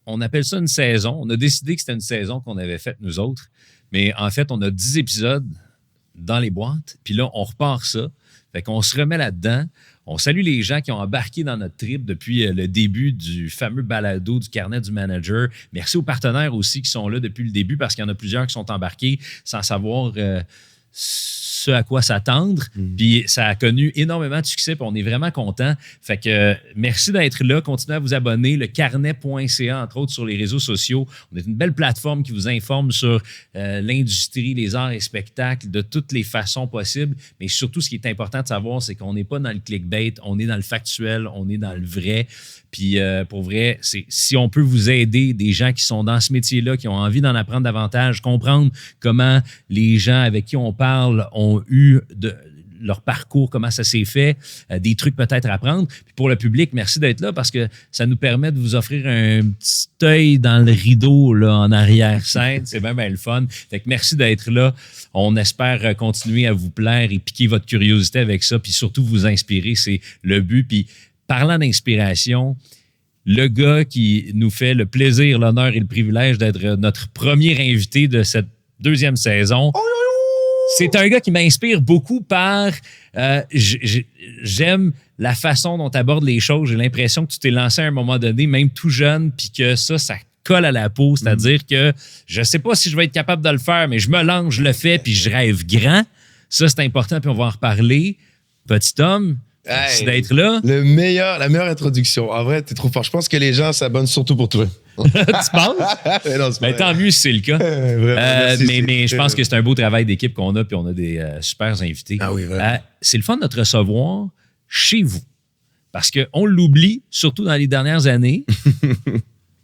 on appelle ça une saison. On a décidé que c'était une saison qu'on avait faite nous autres. Mais en fait, on a 10 épisodes dans les boîtes. Puis là, on repart ça. Fait qu'on se remet là-dedans. On salue les gens qui ont embarqué dans notre trip depuis le début du fameux balado du carnet du manager. Merci aux partenaires aussi qui sont là depuis le début parce qu'il y en a plusieurs qui sont embarqués sans savoir ce à quoi s'attendre. Puis ça a connu énormément de succès, puis on est vraiment contents. Fait que merci d'être là. Continuez à vous abonner. Le carnet.ca, entre autres, sur les réseaux sociaux. On est une belle plateforme qui vous informe sur l'industrie, les arts et spectacles de toutes les façons possibles. Mais surtout, ce qui est important de savoir, c'est qu'on n'est pas dans le clickbait, on est dans le factuel, on est dans le vrai. Puis pour vrai, si on peut vous aider, des gens qui sont dans ce métier-là, qui ont envie d'en apprendre davantage, comprendre comment les gens avec qui on parle ont eu leur parcours, comment ça s'est fait, des trucs peut-être à apprendre. Puis pour le public, merci d'être là parce que ça nous permet de vous offrir un petit œil dans le rideau là, en arrière-scène. C'est même le fun. Fait que merci d'être là. On espère continuer à vous plaire et piquer votre curiosité avec ça, puis surtout vous inspirer, c'est le but. Puis parlant d'inspiration, le gars qui nous fait le plaisir, l'honneur et le privilège d'être notre premier invité de cette deuxième saison, c'est un gars qui m'inspire beaucoup par... j'aime la façon dont tu abordes les choses. J'ai l'impression que tu t'es lancé à un moment donné, même tout jeune, puis que ça colle à la peau. C'est-à-dire que je sais pas si je vais être capable de le faire, mais je me lance, je le fais, puis je rêve grand. Ça, c'est important, puis on va en reparler. Petit homme... Merci d'être là. La meilleure introduction. En vrai, t'es trop fort. Je pense que les gens s'abonnent surtout pour toi. Tu penses? Non, tant mieux si c'est le cas. Mais je pense que c'est un beau travail d'équipe qu'on a, puis on a des super invités. Ah oui, vraiment. C'est le fun de te recevoir chez vous. Parce qu'on l'oublie, surtout dans les dernières années,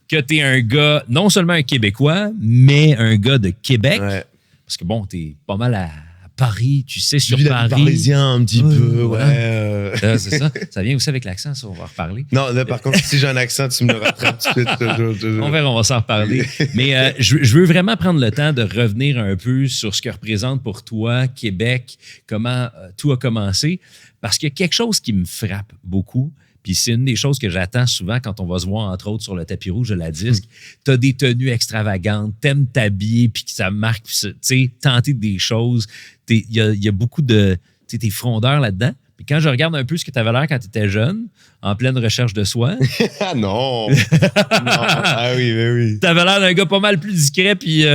que tu es un gars, non seulement un Québécois, mais un gars de Québec. Ouais. Parce que bon, tu es pas mal à Paris, tu sais, sur Paris. Parisien un petit peu, ouais. C'est ça. Ça vient aussi avec l'accent, ça, on va en reparler. Non, là, par contre, si j'ai un accent, tu me le rattrapes tout de suite. On verra, on va s'en reparler. Mais je veux vraiment prendre le temps de revenir un peu sur ce que représente pour toi Québec, comment tout a commencé, parce qu'il y a quelque chose qui me frappe beaucoup. Puis c'est une des choses que j'attends souvent quand on va se voir, entre autres, sur le tapis rouge de la disque. Tu as des tenues extravagantes, t'aimes t'habiller, puis que ça marque, tu sais, tenter des choses. Il y a beaucoup de... Tu sais, t'es frondeur là-dedans. Puis quand je regarde un peu ce que tu avais l'air quand tu étais jeune, en pleine recherche de soi... Non! Ah oui, mais oui. Tu avais l'air d'un gars pas mal plus discret, puis...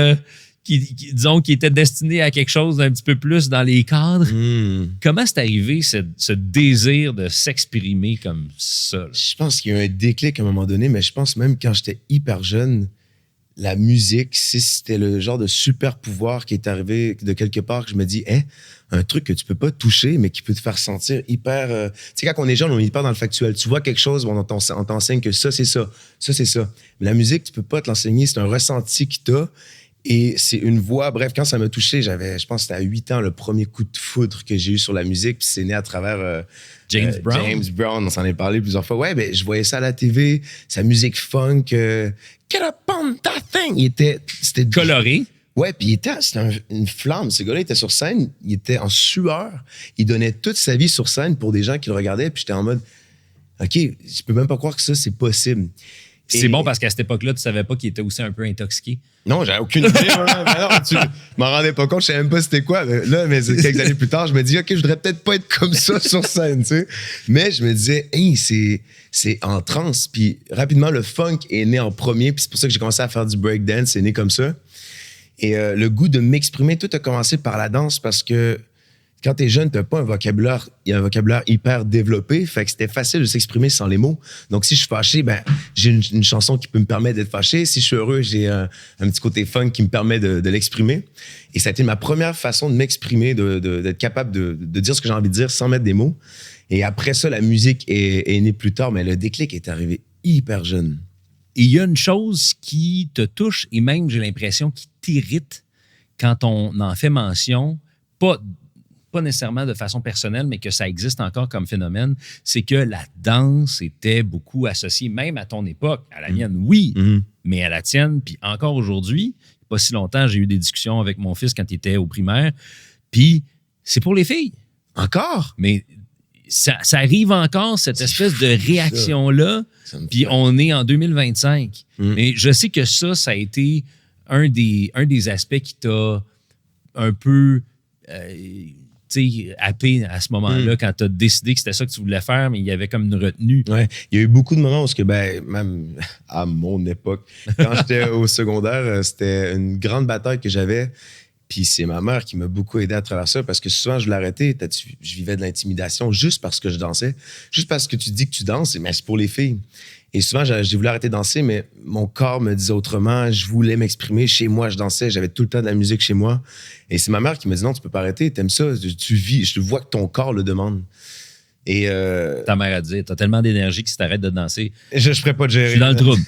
disons, qui était destiné à quelque chose d'un petit peu plus dans les cadres. Comment c'est arrivé, ce désir de s'exprimer comme ça? Là? Je pense qu'il y a eu un déclic à un moment donné, mais je pense même quand j'étais hyper jeune, la musique, c'était le genre de super pouvoir qui est arrivé de quelque part que je me dis, un truc que tu peux pas toucher, mais qui peut te faire sentir hyper... Tu sais, quand on est jeune, on est hyper dans le factuel. Tu vois quelque chose, on t'enseigne que ça, c'est ça. Ça, c'est ça. Mais la musique, tu peux pas te l'enseigner. C'est un ressenti que t'as. Et c'est une voix, bref, quand ça m'a touché, je pense que c'était à 8 ans, le premier coup de foudre que j'ai eu sur la musique, puis c'est né à travers James Brown. James Brown, on s'en est parlé plusieurs fois. Ouais, ben, je voyais ça à la TV, sa musique funk, Get up on that thing! C'était coloré. Ouais, puis c'était une flamme. Ce gars-là était sur scène, il était en sueur, il donnait toute sa vie sur scène pour des gens qui le regardaient, puis j'étais en mode, OK, je peux même pas croire que ça, c'est possible. C'est bon parce qu'à cette époque-là, tu savais pas qu'il était aussi un peu intoxiqué. Non, j'avais aucune idée. Tu m'en rendais pas compte, je savais même pas c'était quoi. Mais quelques années plus tard, je me dis, OK, je voudrais peut-être pas être comme ça sur scène, tu sais. Mais je me disais, c'est en transe. Puis rapidement, le funk est né en premier. Puis c'est pour ça que j'ai commencé à faire du breakdance. C'est né comme ça. Et le goût de m'exprimer, tout a commencé par la danse parce que quand t'es jeune, t'as pas un vocabulaire hyper développé, fait que c'était facile de s'exprimer sans les mots. Donc, si je suis fâché, ben, j'ai une chanson qui peut me permettre d'être fâché. Si je suis heureux, j'ai un petit côté funk qui me permet de l'exprimer. Et ça a été ma première façon de m'exprimer, d'être capable de dire ce que j'ai envie de dire sans mettre des mots. Et après ça, la musique est née plus tard, mais le déclic est arrivé hyper jeune. Et il y a une chose qui te touche et même, j'ai l'impression, qui t'irrite quand on en fait mention, pas nécessairement de façon personnelle, mais que ça existe encore comme phénomène, c'est que la danse était beaucoup associée, même à ton époque, à la mienne, oui, mais à la tienne, puis encore aujourd'hui, pas si longtemps, j'ai eu des discussions avec mon fils quand il était au primaire, puis c'est pour les filles. Encore? Mais ça arrive encore, cette espèce de réaction-là, puis on est en 2025. Mais je sais que ça a été un des aspects qui t'a un peu happé à ce moment-là, quand tu as décidé que c'était ça que tu voulais faire, mais il y avait comme une retenue. Ouais, il y a eu beaucoup de moments où, même à mon époque, quand j'étais au secondaire, c'était une grande bataille que j'avais. Puis c'est ma mère qui m'a beaucoup aidé à travers ça parce que souvent, je l'arrêtais. Je vivais de l'intimidation juste parce que je dansais. Juste parce que tu dis que tu danses, mais c'est pour les filles. Et souvent, j'ai voulu arrêter de danser, mais mon corps me disait autrement. Je voulais m'exprimer. Chez moi, je dansais. J'avais tout le temps de la musique chez moi. Et c'est ma mère qui m'a dit non, tu peux pas arrêter. T'aimes ça. Tu vis. Je vois que ton corps le demande. Et ta mère a dit, t'as tellement d'énergie que si t'arrêtes de danser, je ferais pas de gérer. Je suis dans le trouble.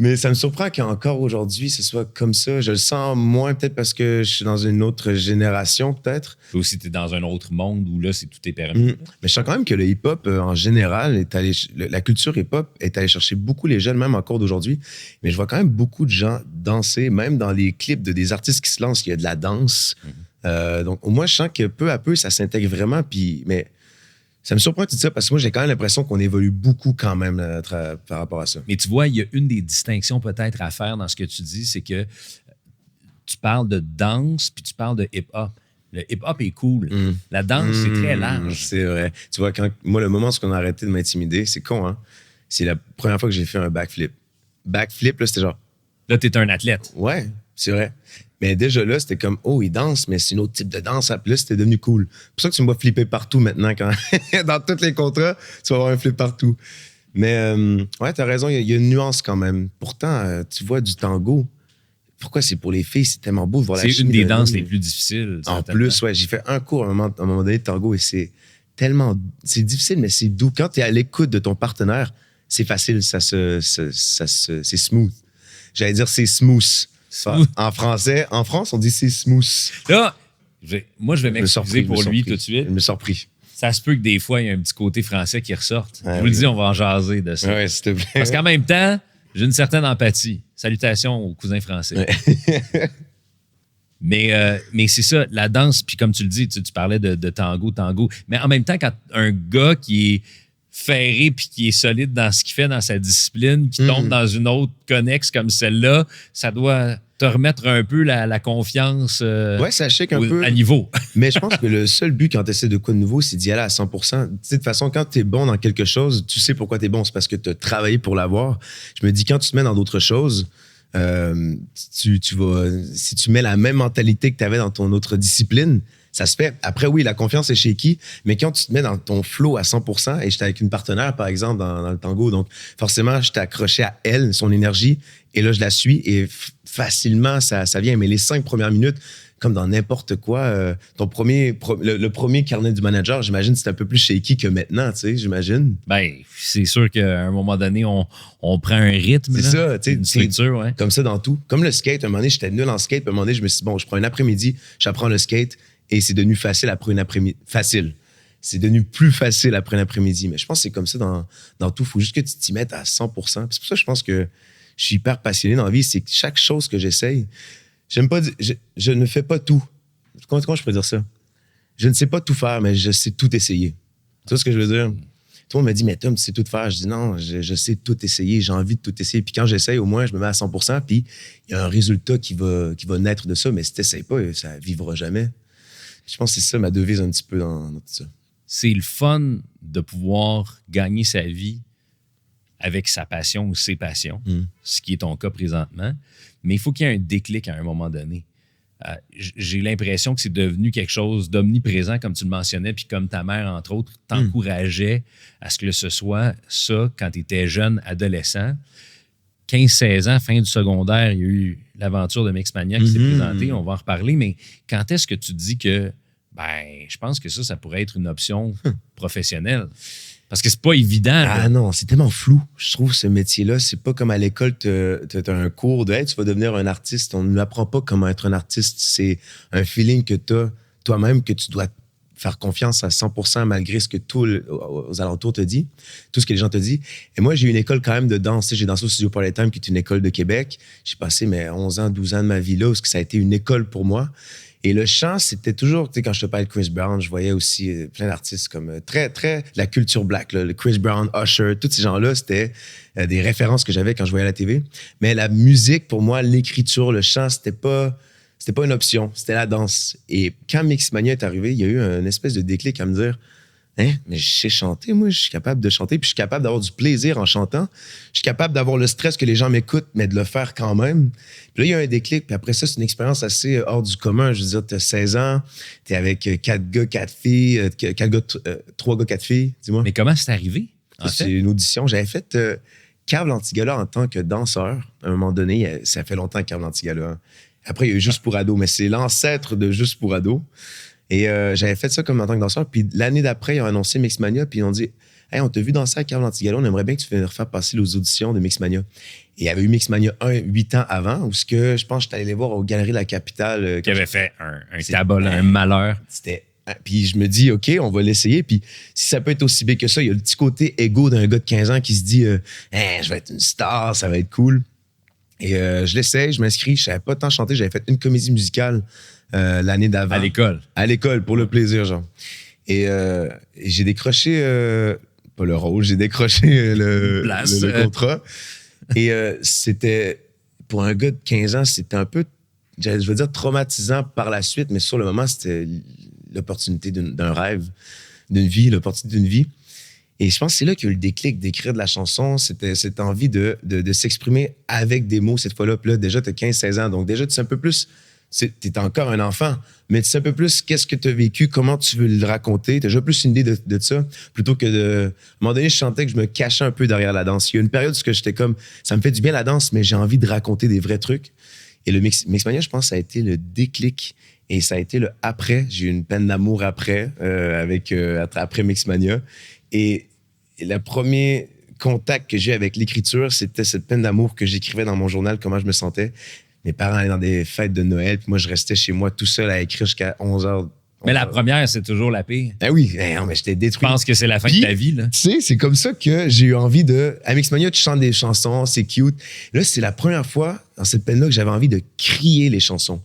Mais ça me surprend qu'encore aujourd'hui, ce soit comme ça. Je le sens moins, peut-être parce que je suis dans une autre génération, peut-être. Ou si tu es dans un autre monde où là, tout est permis. Mais je sens quand même que le hip-hop, en général, la culture hip-hop est allée chercher beaucoup les jeunes, même encore d'aujourd'hui. Mais je vois quand même beaucoup de gens danser, même dans les clips des artistes qui se lancent, il y a de la danse. Donc, moi, je sens que peu à peu, ça s'intègre vraiment. Mais ça me surprend tout ça parce que moi, j'ai quand même l'impression qu'on évolue beaucoup quand même par rapport à ça. Mais tu vois, il y a une des distinctions peut-être à faire dans ce que tu dis, c'est que tu parles de danse puis tu parles de hip-hop. Le hip-hop est cool. La danse, c'est très large. C'est vrai. Tu vois, moi, le moment où on a arrêté de m'intimider, c'est con, hein? C'est la première fois que j'ai fait un backflip. Backflip, là, c'était genre... Là, t'es un athlète. Ouais, c'est vrai. Mais déjà là, c'était comme, oh, il danse, mais c'est un autre type de danse. Puis là, c'était devenu cool. C'est pour ça que tu me vois flipper partout maintenant. Dans tous les contrats, tu vas avoir un flip partout. Mais ouais, t'as raison, il y a une nuance quand même. Pourtant, tu vois du tango. Pourquoi c'est pour les filles? C'est tellement beau de voir la C'est une des danses les plus difficiles. En plus, ouais, j'ai fait un cours à un moment donné de tango et c'est tellement... C'est difficile, mais c'est doux. Quand tu es à l'écoute de ton partenaire, c'est facile, c'est smooth. J'allais dire c'est smooth. En français, en France, on dit c'est smooth. Là, moi, je vais m'excuser pour lui tout de suite. Je me suis repris. Ça se peut que des fois, il y a un petit côté français qui ressorte. Je vous le dis, on va en jaser de ça. Ouais, s'il te plaît. Parce qu'en même temps, j'ai une certaine empathie. Salutations aux cousins français. Ouais. Mais c'est ça, la danse, puis comme tu le dis, tu parlais de tango. Mais en même temps, quand un gars qui est ferré puis qui est solide dans ce qu'il fait, dans sa discipline, qui tombe dans une autre connexe comme celle-là, ça doit te remettre un peu la confiance ouais, ça shake un peu à niveau. Mais je pense que le seul but quand tu essaies de quoi de nouveau, c'est d'y aller à 100%. Tu sais, de toute façon, quand tu es bon dans quelque chose, tu sais pourquoi tu es bon. C'est parce que tu as travaillé pour l'avoir. Je me dis, quand tu te mets dans d'autres choses, si tu mets la même mentalité que tu avais dans ton autre discipline, ça se fait. Après, oui, la confiance est shaky, mais quand tu te mets dans ton flow à 100%, et j'étais avec une partenaire, par exemple, dans le tango, donc forcément, j'étais accroché à elle, son énergie, et là, je la suis, et facilement, ça vient. Mais les 5 premières minutes, comme dans n'importe quoi, le premier carnet du manager, j'imagine, c'est un peu plus shaky que maintenant, tu sais, j'imagine. Ben, c'est sûr qu'à un moment donné, on prend un rythme. C'est ça, tu sais. C'est sûr, ouais. Comme ça dans tout. Comme le skate, un moment donné, j'étais nul en skate, puis à un moment donné, je me suis dit, bon, je prends un après-midi, j'apprends le skate, et c'est devenu facile après une après-midi. Facile. C'est devenu plus facile après un après-midi. Mais je pense que c'est comme ça dans tout. Il faut juste que tu t'y mettes à 100%. Puis c'est pour ça que je pense que je suis hyper passionné dans la vie. C'est que chaque chose que j'essaye, je ne fais pas tout. Comment je pourrais dire ça? Je ne sais pas tout faire, mais je sais tout essayer. Tu vois ce que je veux dire? Tout le monde me dit, mais Tom, tu sais tout faire. Je dis non, je sais tout essayer. J'ai envie de tout essayer. Puis quand j'essaye, au moins, je me mets à 100%. Puis il y a un résultat qui va naître de ça. Mais si tu n'essayes pas, ça ne vivra jamais. Je pense que c'est ça ma devise un petit peu dans tout ça. C'est le fun de pouvoir gagner sa vie avec sa passion ou ses passions, ce qui est ton cas présentement. Mais il faut qu'il y ait un déclic à un moment donné. J'ai l'impression que c'est devenu quelque chose d'omniprésent, comme tu le mentionnais, puis comme ta mère, entre autres, t'encourageait à ce que ce soit ça quand tu étais jeune, adolescent. 15-16 ans, fin du secondaire, il y a eu l'aventure de Mixmania qui s'est présentée. On va en reparler, mais quand est-ce que tu dis que, je pense que ça pourrait être une option professionnelle? Parce que c'est pas évident. Ah non, c'est tellement flou, je trouve, ce métier-là. C'est pas comme à l'école, t'as un cours de hey, tu vas devenir un artiste. On ne nous apprend pas comment être un artiste. C'est un feeling que t'as toi-même, que tu dois faire confiance à 100% malgré ce que tout aux alentours te dit, tout ce que les gens te disent. Et moi, j'ai eu une école quand même de danse. J'ai dansé au Studio Polytime, qui est une école de Québec. J'ai passé 11 ans, 12 ans de ma vie là, parce que ça a été une école pour moi. Et le chant, c'était toujours, tu sais, quand je te parlais de Chris Brown, je voyais aussi plein d'artistes comme très, très la culture black, là, le Chris Brown, Usher, tous ces gens-là, c'était des références que j'avais quand je voyais la TV. Mais la musique, pour moi, l'écriture, le chant, c'était pas une option, c'était la danse. Et quand Mixmania est arrivé, il y a eu une espèce de déclic à me dire, hein, mais je sais chanter, moi, je suis capable de chanter, puis je suis capable d'avoir du plaisir en chantant. Je suis capable d'avoir le stress que les gens m'écoutent, mais de le faire quand même. Puis là, il y a un déclic, puis après ça, c'est une expérience assez hors du commun. Je veux dire, tu as 16 ans, tu es avec 4 gars, 4 filles, 3 gars, 4 filles, dis-moi. Mais comment c'est arrivé? C'est une audition. J'avais fait Carl Antigala en tant que danseur. À un moment donné, ça fait longtemps Carl Antigala. Hein. Après, il y a eu Juste pour ado, mais c'est l'ancêtre de Juste pour ado. Et j'avais fait ça comme en tant que danseur. Puis l'année d'après, ils ont annoncé Mixmania. Puis ils ont dit, hey, on t'a vu danser à Carl Antigala. On aimerait bien que tu viennes refaire passer les auditions de Mixmania. Et il y avait eu Mixmania 1, 8 ans avant, où je pense que j'étais allé les voir aux Galeries de la Capitale. Qui avait fait un tabac, un malheur. Puis je me dis, OK, on va l'essayer. Puis si ça peut être aussi big que ça, il y a le petit côté égo d'un gars de 15 ans qui se dit, je vais être une star, ça va être cool. Et je l'essaye, je m'inscris. Je savais pas tant chanter. J'avais fait une comédie musicale l'année d'avant. À l'école? À l'école, pour le plaisir, genre. Et j'ai décroché, pas le rôle, j'ai décroché le contrat. Et c'était, pour un gars de 15 ans, c'était un peu, je veux dire, traumatisant par la suite, mais sur le moment, c'était l'opportunité d'un rêve, d'une vie, l'opportunité d'une vie. Et je pense que c'est là qu'il y a eu le déclic d'écrire de la chanson. C'était cette envie de s'exprimer avec des mots cette fois-là. Puis là, déjà, tu as 15-16 ans. Donc déjà, tu sais un peu plus, tu es encore un enfant, mais tu sais un peu plus qu'est-ce que tu as vécu, comment tu veux le raconter. Tu as déjà plus une idée de ça, plutôt que de... À un moment donné, je sentais que je me cachais un peu derrière la danse. Il y a une période où j'étais comme, ça me fait du bien la danse, mais j'ai envie de raconter des vrais trucs. Et le Mixmania, je pense, ça a été le déclic. Et ça a été le après. J'ai eu une peine d'amour après, après Mixmania. Et le premier contact que j'ai avec l'écriture, c'était cette peine d'amour que j'écrivais dans mon journal, comment je me sentais. Mes parents allaient dans des fêtes de Noël, puis moi, je restais chez moi tout seul à écrire jusqu'à 11h. Mais la première, c'est toujours la pire. Ben oui, non, mais j'étais détruit. Je pense que c'est la fin de ta vie, là. Tu sais, c'est comme ça que j'ai eu envie de... À Mixmania, tu chantes des chansons, c'est cute. Là, c'est la première fois, dans cette peine-là, que j'avais envie de crier les chansons.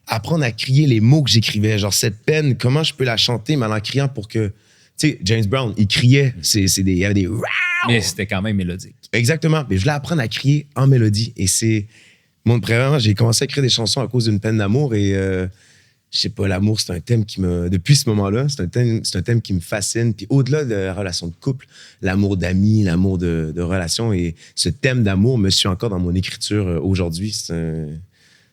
Apprendre à crier les mots que j'écrivais. Genre, cette peine, comment je peux la chanter, mais en criant pour que... Tu sais, James Brown, il criait. Il y avait des... Mais c'était quand même mélodique. Exactement. Mais je voulais apprendre à crier en mélodie. Et c'est... Vraiment, j'ai commencé à écrire des chansons à cause d'une peine d'amour. Et je sais pas, l'amour, c'est un thème qui me... Depuis ce moment-là, c'est un thème qui me fascine. Puis au-delà de la relation de couple, l'amour d'amis, l'amour de relation. Et ce thème d'amour me suit encore dans mon écriture aujourd'hui.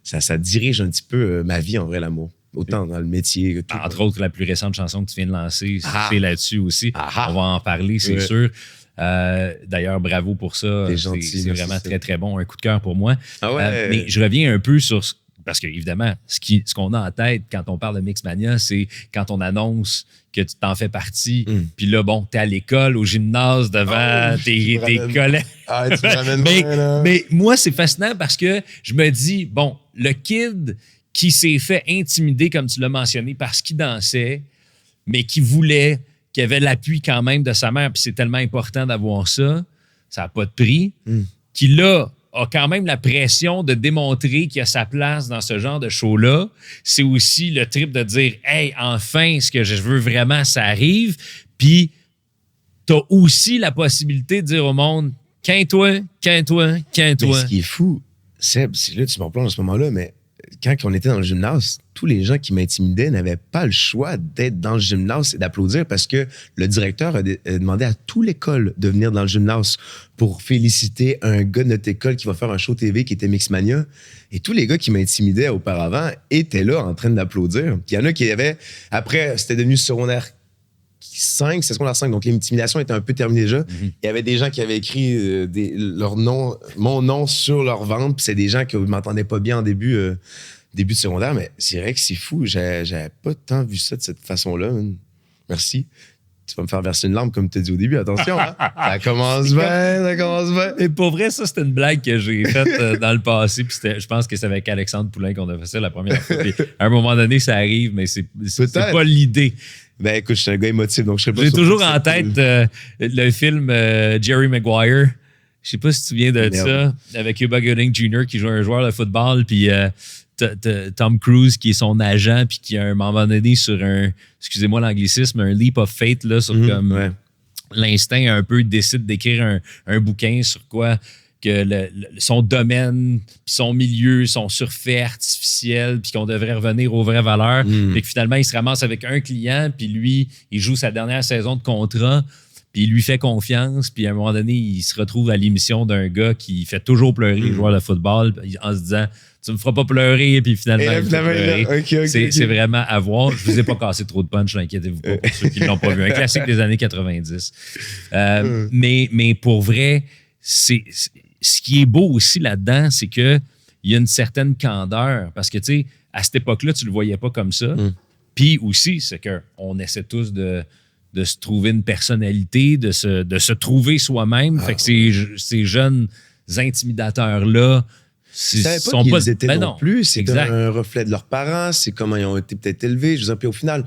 Ça dirige un petit peu ma vie, en vrai, l'amour. Autant dans le métier. Tout. Entre autres, la plus récente chanson que tu viens de lancer, c'est là-dessus aussi. On va en parler, c'est sûr. D'ailleurs, bravo pour ça. T'es gentil, c'est vraiment très, très bon. Un coup de cœur pour moi. Ah ouais. Mais je reviens un peu sur... Parce que évidemment, ce qu'on a en tête quand on parle de Mixmania, c'est quand on annonce que tu t'en fais partie. Puis là, bon, t'es à l'école, au gymnase, devant tes collègues. Ah, tu me ramènes bien, là. Mais moi, c'est fascinant parce que je me dis, bon, le kid qui s'est fait intimider, comme tu l'as mentionné, parce qu'il dansait, mais qui avait l'appui quand même de sa mère, puis c'est tellement important d'avoir ça, ça n'a pas de prix, qui là a quand même la pression de démontrer qu'il a sa place dans ce genre de show-là. C'est aussi le trip de dire « Hey, enfin, ce que je veux vraiment, ça arrive. » Puis, tu as aussi la possibilité de dire au monde « Quinte-toi. » Mais ce qui est fou, Seb, c'est là, tu m'en plonges à ce moment-là, mais quand on était dans le gymnase, tous les gens qui m'intimidaient n'avaient pas le choix d'être dans le gymnase et d'applaudir parce que le directeur a demandé à toute l'école de venir dans le gymnase pour féliciter un gars de notre école qui va faire un show TV qui était Mixmania. Et tous les gars qui m'intimidaient auparavant étaient là en train d'applaudir. Puis il y en a qui avaient... Après, c'était devenu secondaire 5, c'est secondaire 5, donc l'intimidation était un peu terminée déjà. Il y avait des gens qui avaient écrit mon nom sur leur ventre, puis c'est des gens qui ne m'entendaient pas bien en début de secondaire, mais c'est vrai que c'est fou, j'avais pas tant vu ça de cette façon-là. Merci. Tu vas me faire verser une larme comme tu as dit au début, attention, hein? Ça commence bien. Et pour vrai, ça, c'était une blague que j'ai faite dans le passé, puis je pense que c'est avec Alexandre Poulain qu'on a fait ça la première fois. Puis à un moment donné, ça arrive, mais c'est pas l'idée. Ben écoute, je suis un gars émotif, donc je serais pas J'ai toujours en tête le film Jerry Maguire, Je sais pas si tu te souviens de ça, avec Cuba Gooding Jr. qui joue un joueur de football, puis Tom Cruise qui est son agent, puis qui, à un moment donné, sur excusez-moi l'anglicisme, un leap of faith, là, sur comme l'instinct un peu, décide d'écrire un bouquin sur quoi que son domaine puis son milieu sont surfaits, artificiels, puis qu'on devrait revenir aux vraies valeurs. Puis que finalement, il se ramasse avec un client, puis lui, il joue sa dernière saison de contrat, puis il lui fait confiance, puis à un moment donné, il se retrouve à l'émission d'un gars qui fait toujours pleurer les joueurs de football en se disant « Tu me feras pas pleurer », puis finalement, il fait pleurer. C'est vraiment à voir. Je vous ai pas cassé trop de punch, inquiétez-vous pas, pour ceux qui l'ont pas vu. Un classique des années 90. Mais pour vrai, ce qui est beau aussi là-dedans, c'est qu'il y a une certaine candeur, parce que, tu sais, à cette époque-là, tu le voyais pas comme ça. Puis aussi, c'est qu'on essaie tous de se trouver une personnalité, de se trouver soi-même. Fait que ces jeunes intimidateurs-là, ils ne savaient pas qu'ils étaient non plus. C'était un reflet de leurs parents, c'est comment ils ont été peut-être élevés. Je veux dire, puis au final,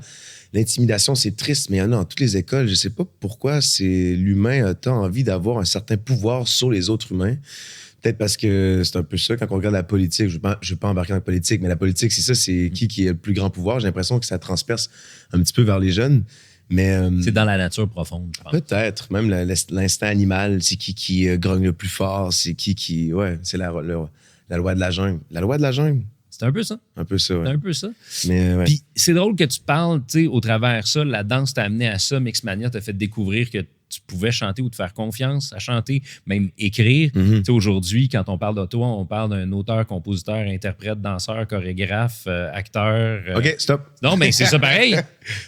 l'intimidation, c'est triste, mais il y en a dans toutes les écoles. Je ne sais pas pourquoi l'humain a tant envie d'avoir un certain pouvoir sur les autres humains. Peut-être parce que c'est un peu ça, quand on regarde la politique, je ne veux pas embarquer dans la politique, mais la politique, c'est ça, c'est qui a le plus grand pouvoir. J'ai l'impression que ça transperce un petit peu vers les jeunes. Mais, c'est dans la nature profonde, je pense. Peut-être. Même l'instinct animal, c'est qui grogne le plus fort, c'est qui... Ouais, c'est la loi de la jungle. La loi de la jungle. C'est un peu ça. Un peu ça, ouais. C'est un peu ça. Mais, ouais. Puis c'est drôle que tu parles, tu sais, au travers ça, la danse t'a amené à ça, Mixmania t'a fait découvrir que tu pouvais chanter ou te faire confiance à chanter, même écrire. Tu sais, aujourd'hui, quand on parle de toi, on parle d'un auteur, compositeur, interprète, danseur, chorégraphe, acteur. OK, stop. Non, mais c'est ça pareil.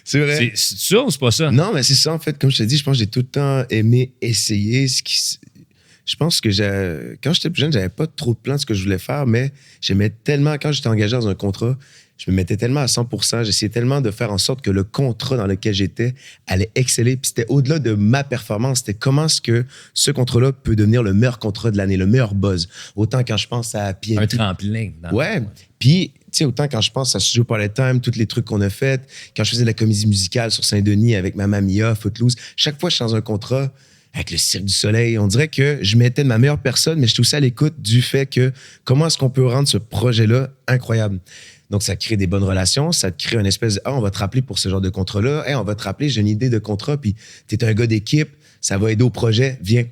C'est vrai. C'est ça ou c'est pas ça? Non, mais c'est ça, en fait. Comme je te dis, je pense que j'ai tout le temps aimé essayer. Je pense que quand j'étais plus jeune, j'avais pas trop de plans de ce que je voulais faire, mais j'aimais tellement, quand j'étais engagé dans un contrat, je me mettais tellement à 100%, j'essayais tellement de faire en sorte que le contrat dans lequel j'étais allait exceller. Puis c'était au-delà de ma performance, c'était comment est-ce que ce contrat-là peut devenir le meilleur contrat de l'année, le meilleur buzz. Autant quand je pense à PNP. Un tremplin. Ouais. Puis, tu sais, autant quand je pense à Studio Time, tous les trucs qu'on a fait, quand je faisais de la comédie musicale sur Saint-Denis avec Mamma Mia, Footloose, chaque fois que je suis dans un contrat, avec le Cirque du Soleil, on dirait que je mettais de ma meilleure personne, mais je suis aussi à l'écoute du fait que comment est-ce qu'on peut rendre ce projet-là incroyable. Donc, ça crée des bonnes relations, ça te crée une espèce de « Ah, on va te rappeler pour ce genre de contrat-là. Hey, on va te rappeler, j'ai une idée de contrat, puis t'es un gars d'équipe, ça va aider au projet, viens. »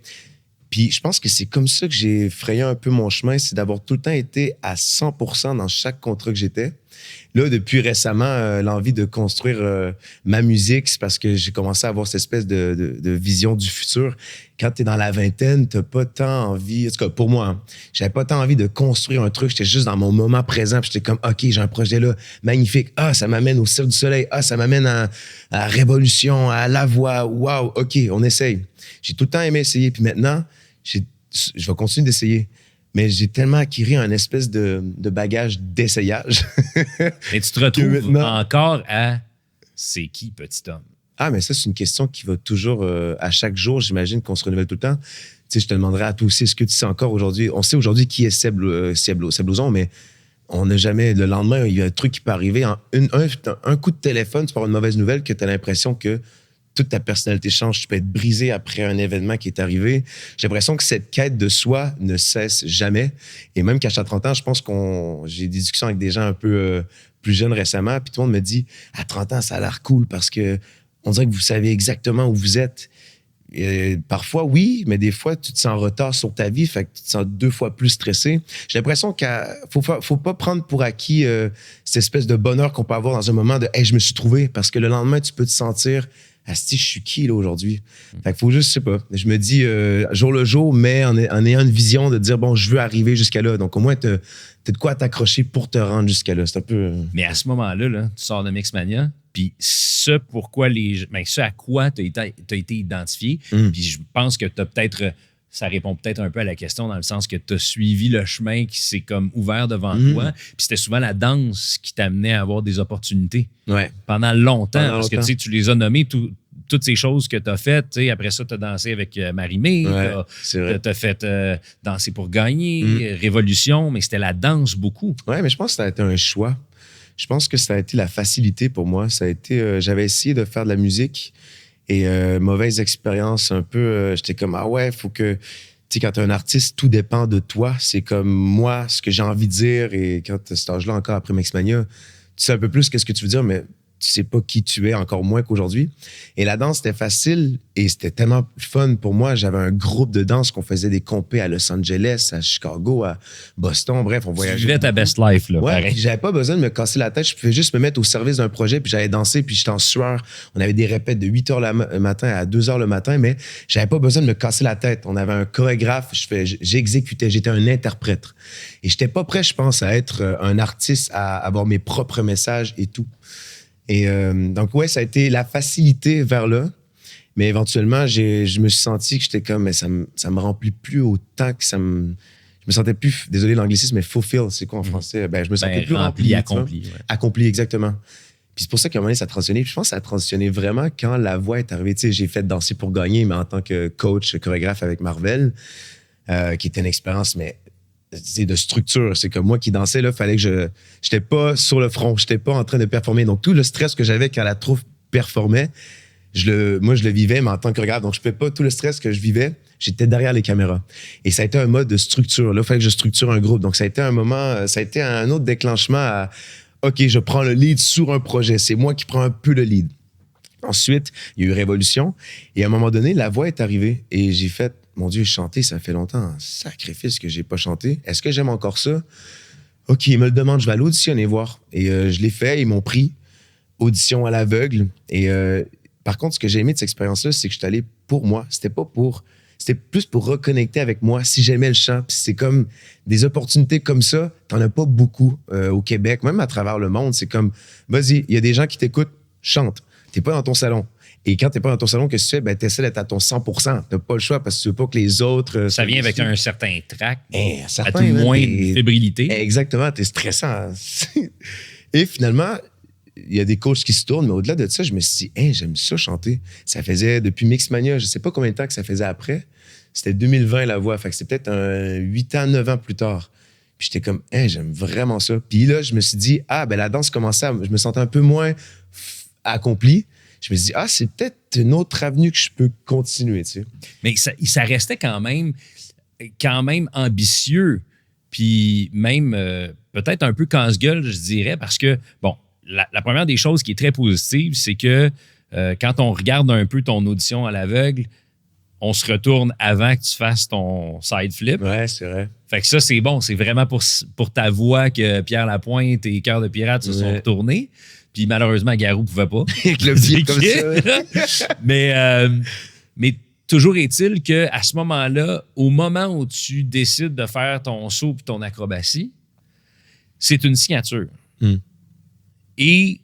Puis je pense que c'est comme ça que j'ai frayé un peu mon chemin, c'est d'avoir tout le temps été à 100% dans chaque contrat que j'étais. Là, depuis récemment, l'envie de construire ma musique, c'est parce que j'ai commencé à avoir cette espèce de vision du futur. Quand tu es dans la vingtaine, tu n'as pas tant envie, en tout cas pour moi, hein, j'avais pas tant envie de construire un truc, j'étais juste dans mon moment présent, puis j'étais comme, OK, j'ai un projet là, magnifique, ah, ça m'amène au Cirque du Soleil, ah, ça m'amène à Révolution, à La Voix, wow, OK, on essaye. J'ai tout le temps aimé essayer, puis maintenant, je vais continuer d'essayer. Mais j'ai tellement acquis un espèce de bagage d'essayage. Mais tu te retrouves encore à c'est qui, petit homme? Ah, mais ça, c'est une question qui va toujours, à chaque jour, j'imagine qu'on se renouvelle tout le temps. Tu sais, je te demanderais à toi aussi, est-ce que tu sais encore aujourd'hui, on sait aujourd'hui qui est Seb Lauzon, mais on n'a jamais, le lendemain, il y a un truc qui peut arriver. Un coup de téléphone, tu peux avoir une mauvaise nouvelle que tu as l'impression que toute ta personnalité change. Tu peux être brisé après un événement qui est arrivé. J'ai l'impression que cette quête de soi ne cesse jamais. Et même qu'à 30 ans, je pense j'ai des discussions avec des gens un peu plus jeunes récemment, puis tout le monde me dit, à 30 ans, ça a l'air cool parce que on dirait que vous savez exactement où vous êtes. Et parfois, oui, mais des fois, tu te sens en retard sur ta vie, fait que tu te sens 2 fois plus stressé. J'ai l'impression qu'il faut pas prendre pour acquis cette espèce de bonheur qu'on peut avoir dans un moment de « Hey, je me suis trouvé », parce que le lendemain, tu peux te sentir Asti, je suis qui là aujourd'hui? Fait qu'il faut juste, je sais pas. Je me dis jour le jour, mais en ayant une vision de dire bon, je veux arriver jusqu'à là. Donc au moins, t'as de quoi t'accrocher pour te rendre jusqu'à là. C'est un peu. Mais à ce moment-là, là, tu sors de Mixmania, puis ce à quoi tu as été identifié, puis je pense que tu as peut-être. Ça répond peut-être un peu à la question dans le sens que tu as suivi le chemin qui s'est comme ouvert devant toi. Puis c'était souvent la danse qui t'amenait à avoir des opportunités. Ouais. Pendant longtemps. Parce que tu les as nommées, toutes ces choses que tu as faites. Après ça, tu as dansé avec Marie-Mé. Tu as fait Danser pour gagner, Révolution, mais c'était la danse beaucoup. Oui, mais je pense que ça a été un choix. Je pense que ça a été la facilité pour moi. Ça a été, j'avais essayé de faire de la musique. Et mauvaise expérience un peu, j'étais comme, ah ouais, faut que... sais, quand t'es un artiste, tout dépend de toi. C'est comme moi, ce que j'ai envie de dire. Et quand t'as cet âge-là, encore après Mixmania, tu sais un peu plus qu'est-ce que tu veux dire, mais tu sais pas qui tu es, encore moins qu'aujourd'hui. Et la danse, c'était facile et c'était tellement fun pour moi. J'avais un groupe de danse qu'on faisait des compés à Los Angeles, à Chicago, à Boston. Bref, on voyageait. Tu vivais ta best life, là. Ouais, pareil. puis j'avais pas besoin de me casser la tête. Je pouvais juste me mettre au service d'un projet, puis j'allais danser, puis j'étais en sueur. On avait des répètes de 8 h le matin à 2 h le matin, mais j'avais pas besoin de me casser la tête. On avait un chorégraphe, j'exécutais, j'étais un interprète. Et j'étais pas prêt, je pense, à être un artiste, à avoir mes propres messages et tout. Et donc, ouais, ça a été la facilité vers là. Mais éventuellement, je me suis senti que j'étais comme, mais ça me remplit plus autant que ça me... Je me sentais plus, désolé l'anglicisme, mais fulfill, c'est quoi en français? Ben, je me sentais plus rempli. Accompli. Ouais. Accompli, exactement. Puis c'est pour ça qu'à un moment donné, ça a transitionné. Puis je pense que ça a transitionné vraiment quand la voix est arrivée. Tu sais, j'ai fait Danser pour gagner, mais en tant que coach, chorégraphe avec Marvel, qui était une expérience, mais c'est de structure. C'est comme moi qui dansais, là, fallait que j'étais pas sur le front, j'étais pas en train de performer. Donc, tout le stress que j'avais quand la troupe performait, moi, je le vivais, mais en tant que chorégraphe. Donc, je ne pouvais pas tout le stress que je vivais, j'étais derrière les caméras. Et ça a été un mode de structure. Là, il fallait que je structure un groupe. Donc, ça a été un moment, ça a été un autre déclenchement à OK, je prends le lead sur un projet. C'est moi qui prends un peu le lead. Ensuite, il y a eu Révolution. Et à un moment donné, la voix est arrivée. Et j'ai fait, mon Dieu, chanter, ça fait longtemps. Un sacrifice que j'ai pas chanté. Est-ce que j'aime encore ça? OK, il me le demande, je vais aller auditionner voir. Et je l'ai fait, ils m'ont pris. Audition à l'aveugle. Et par contre, ce que j'ai aimé de cette expérience-là, c'est que je suis allé pour moi. C'était plus pour reconnecter avec moi si j'aimais le chant. Puis c'est comme des opportunités comme ça, t'en as pas beaucoup au Québec, même à travers le monde. C'est comme, vas-y, il y a des gens qui t'écoutent, chante. T'es pas dans ton salon. Et quand t'es pas dans ton salon, qu'est-ce que tu fais? Ben, t'essaies d'être à ton 100%. T'as pas le choix parce que tu veux pas que les autres... Ça vient avec un certain trac, à tout man, moins de fébrilité. Exactement, t'es stressant. Et finalement, il y a des coachs qui se tournent, mais au-delà de ça, je me suis dit, hey, j'aime ça chanter. Ça faisait depuis Mixmania, je sais pas combien de temps que ça faisait après. C'était 2020 la voix, fait que c'était peut-être 8 ans, 9 ans plus tard. Puis j'étais comme, hey, j'aime vraiment ça. Puis là, je me suis dit, ben la danse commençait je me sentais un peu moins accompli. Je me suis dit, c'est peut-être une autre avenue que je peux continuer, tu sais. Mais ça restait quand même ambitieux, puis même peut-être un peu casse-gueule, je dirais, parce que, bon, la première des choses qui est très positive, c'est que quand on regarde un peu ton audition à l'aveugle, on se retourne avant que tu fasses ton side flip. Ouais, c'est vrai. Fait que ça, c'est bon. C'est vraiment pour ta voix que Pierre Lapointe et Cœur de Pirate se sont retournés. Puis malheureusement, Garou ne pouvait pas. Avec le pied comme ça. Mais toujours est-il qu'à ce moment-là, au moment où tu décides de faire ton saut et ton acrobatie, c'est une signature. Et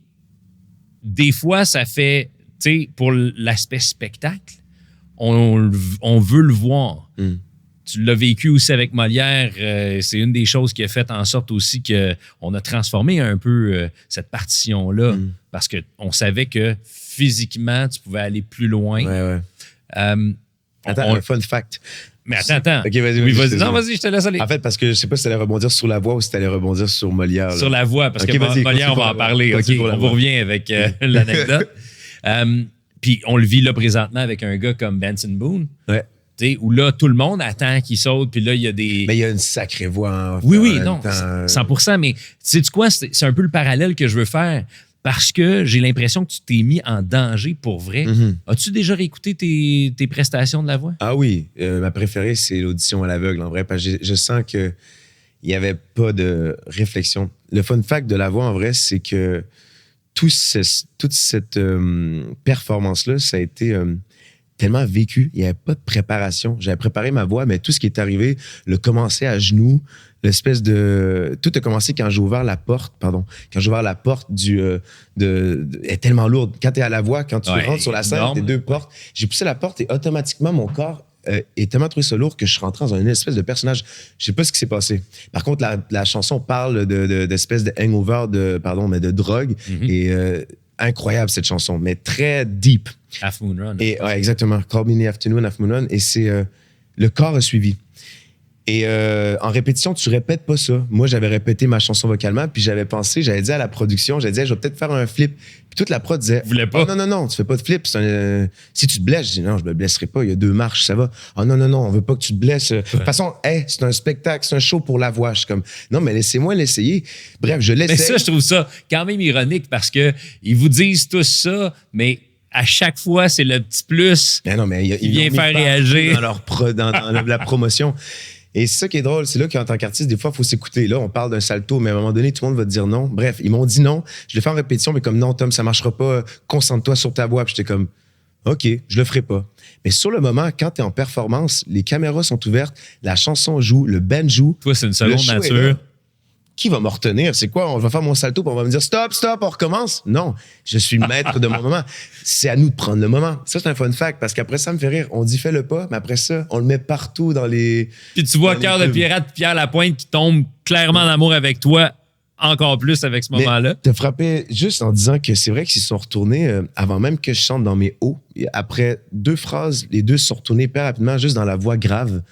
des fois, ça fait, tu sais, pour l'aspect spectacle, on veut le voir. Tu l'as vécu aussi avec Molière. C'est une des choses qui a fait en sorte aussi qu'on a transformé un peu cette partition-là parce qu'on savait que physiquement, tu pouvais aller plus loin. Ouais. Attends, un fun fact. Mais attends. OK, vas-y. Oui, vas-y. Non, vas-y, je te laisse aller. En fait, parce que je sais pas si tu allais rebondir sur la voix ou si tu allais rebondir sur Molière. Là. Sur la voix, parce okay, que Molière, on va en parler. OK, on vous revient avec l'anecdote. Puis on le vit là présentement avec un gars comme Benson Boone. Ouais. Où là, tout le monde attend qu'il saute, puis là, il y a des... Mais il y a une sacrée voix. Oui, non, 100%, mais sais-tu quoi? C'est un peu le parallèle que je veux faire, parce que j'ai l'impression que tu t'es mis en danger pour vrai. As-tu déjà réécouté tes prestations de la voix? Ah oui, ma préférée, c'est l'audition à l'aveugle, en vrai, parce que je sens qu'il n'y avait pas de réflexion. Le fun fact de la voix, en vrai, c'est que toute cette performance-là, ça a été... tellement vécu, il n'y avait pas de préparation. J'avais préparé ma voix, mais tout ce qui est arrivé, le commencer à genoux, l'espèce de... Tout a commencé quand j'ai ouvert la porte, Quand j'ai ouvert la porte elle est tellement lourde. Quand tu es à la voix, quand tu rentres sur la scène, tes deux portes, j'ai poussé la porte et automatiquement, mon corps est tellement trouvé ça lourd que je suis rentré dans une espèce de personnage. Je sais pas ce qui s'est passé. Par contre, la chanson parle d'espèce de hangover, mais de drogue. Et... incroyable cette chanson, mais très deep. Half Moon Run. Et, ouais, exactement. Call Me in the Afternoon, Half Moon Run. Et c'est le corps a suivi. Et en répétition, tu répètes pas ça. Moi, j'avais répété ma chanson vocalement, puis j'avais dit à la production, je vais peut-être faire un flip. Puis toute la prod disait, voulais pas. Oh, non, tu fais pas de flip. Si tu te blesses, je dis, non, je me blesserai pas. Il y a 2 marches, ça va. Oh non, on veut pas que tu te blesses. De toute façon, c'est un spectacle, c'est un show pour la voix. Je suis comme, non, mais laissez-moi l'essayer. Bref, je l'essaie. Mais ça, je trouve ça quand même ironique parce que ils vous disent tous ça, mais à chaque fois, c'est le petit plus qui vient faire réagir dans la promotion. Et c'est ça qui est drôle, c'est là qu'en tant qu'artiste, des fois, il faut s'écouter. Là, on parle d'un salto, mais à un moment donné, tout le monde va te dire non. Bref, ils m'ont dit non. Je l'ai fait en répétition, mais comme non, Tom, ça marchera pas. Concentre-toi sur ta voix. Puis j'étais comme, OK, je le ferai pas. Mais sur le moment, quand tu es en performance, les caméras sont ouvertes, la chanson joue, le band joue. Toi, c'est une seconde nature. Qui va me retenir? C'est quoi? On va faire mon salto, puis on va me dire stop, on recommence. Non, je suis le maître de mon moment. C'est à nous de prendre le moment. Ça, c'est un fun fact, parce qu'après ça me fait rire. On dit fais le pas, mais après ça, on le met partout dans les. Puis tu vois Cœur de pirate, Pierre Lapointe qui tombe clairement en amour avec toi, encore plus avec ce moment-là. Te frappé juste en disant que c'est vrai qu'ils se sont retournés avant même que je chante dans mes hauts. Après 2 phrases, les 2 se sont retournés hyper rapidement, juste dans la voix grave.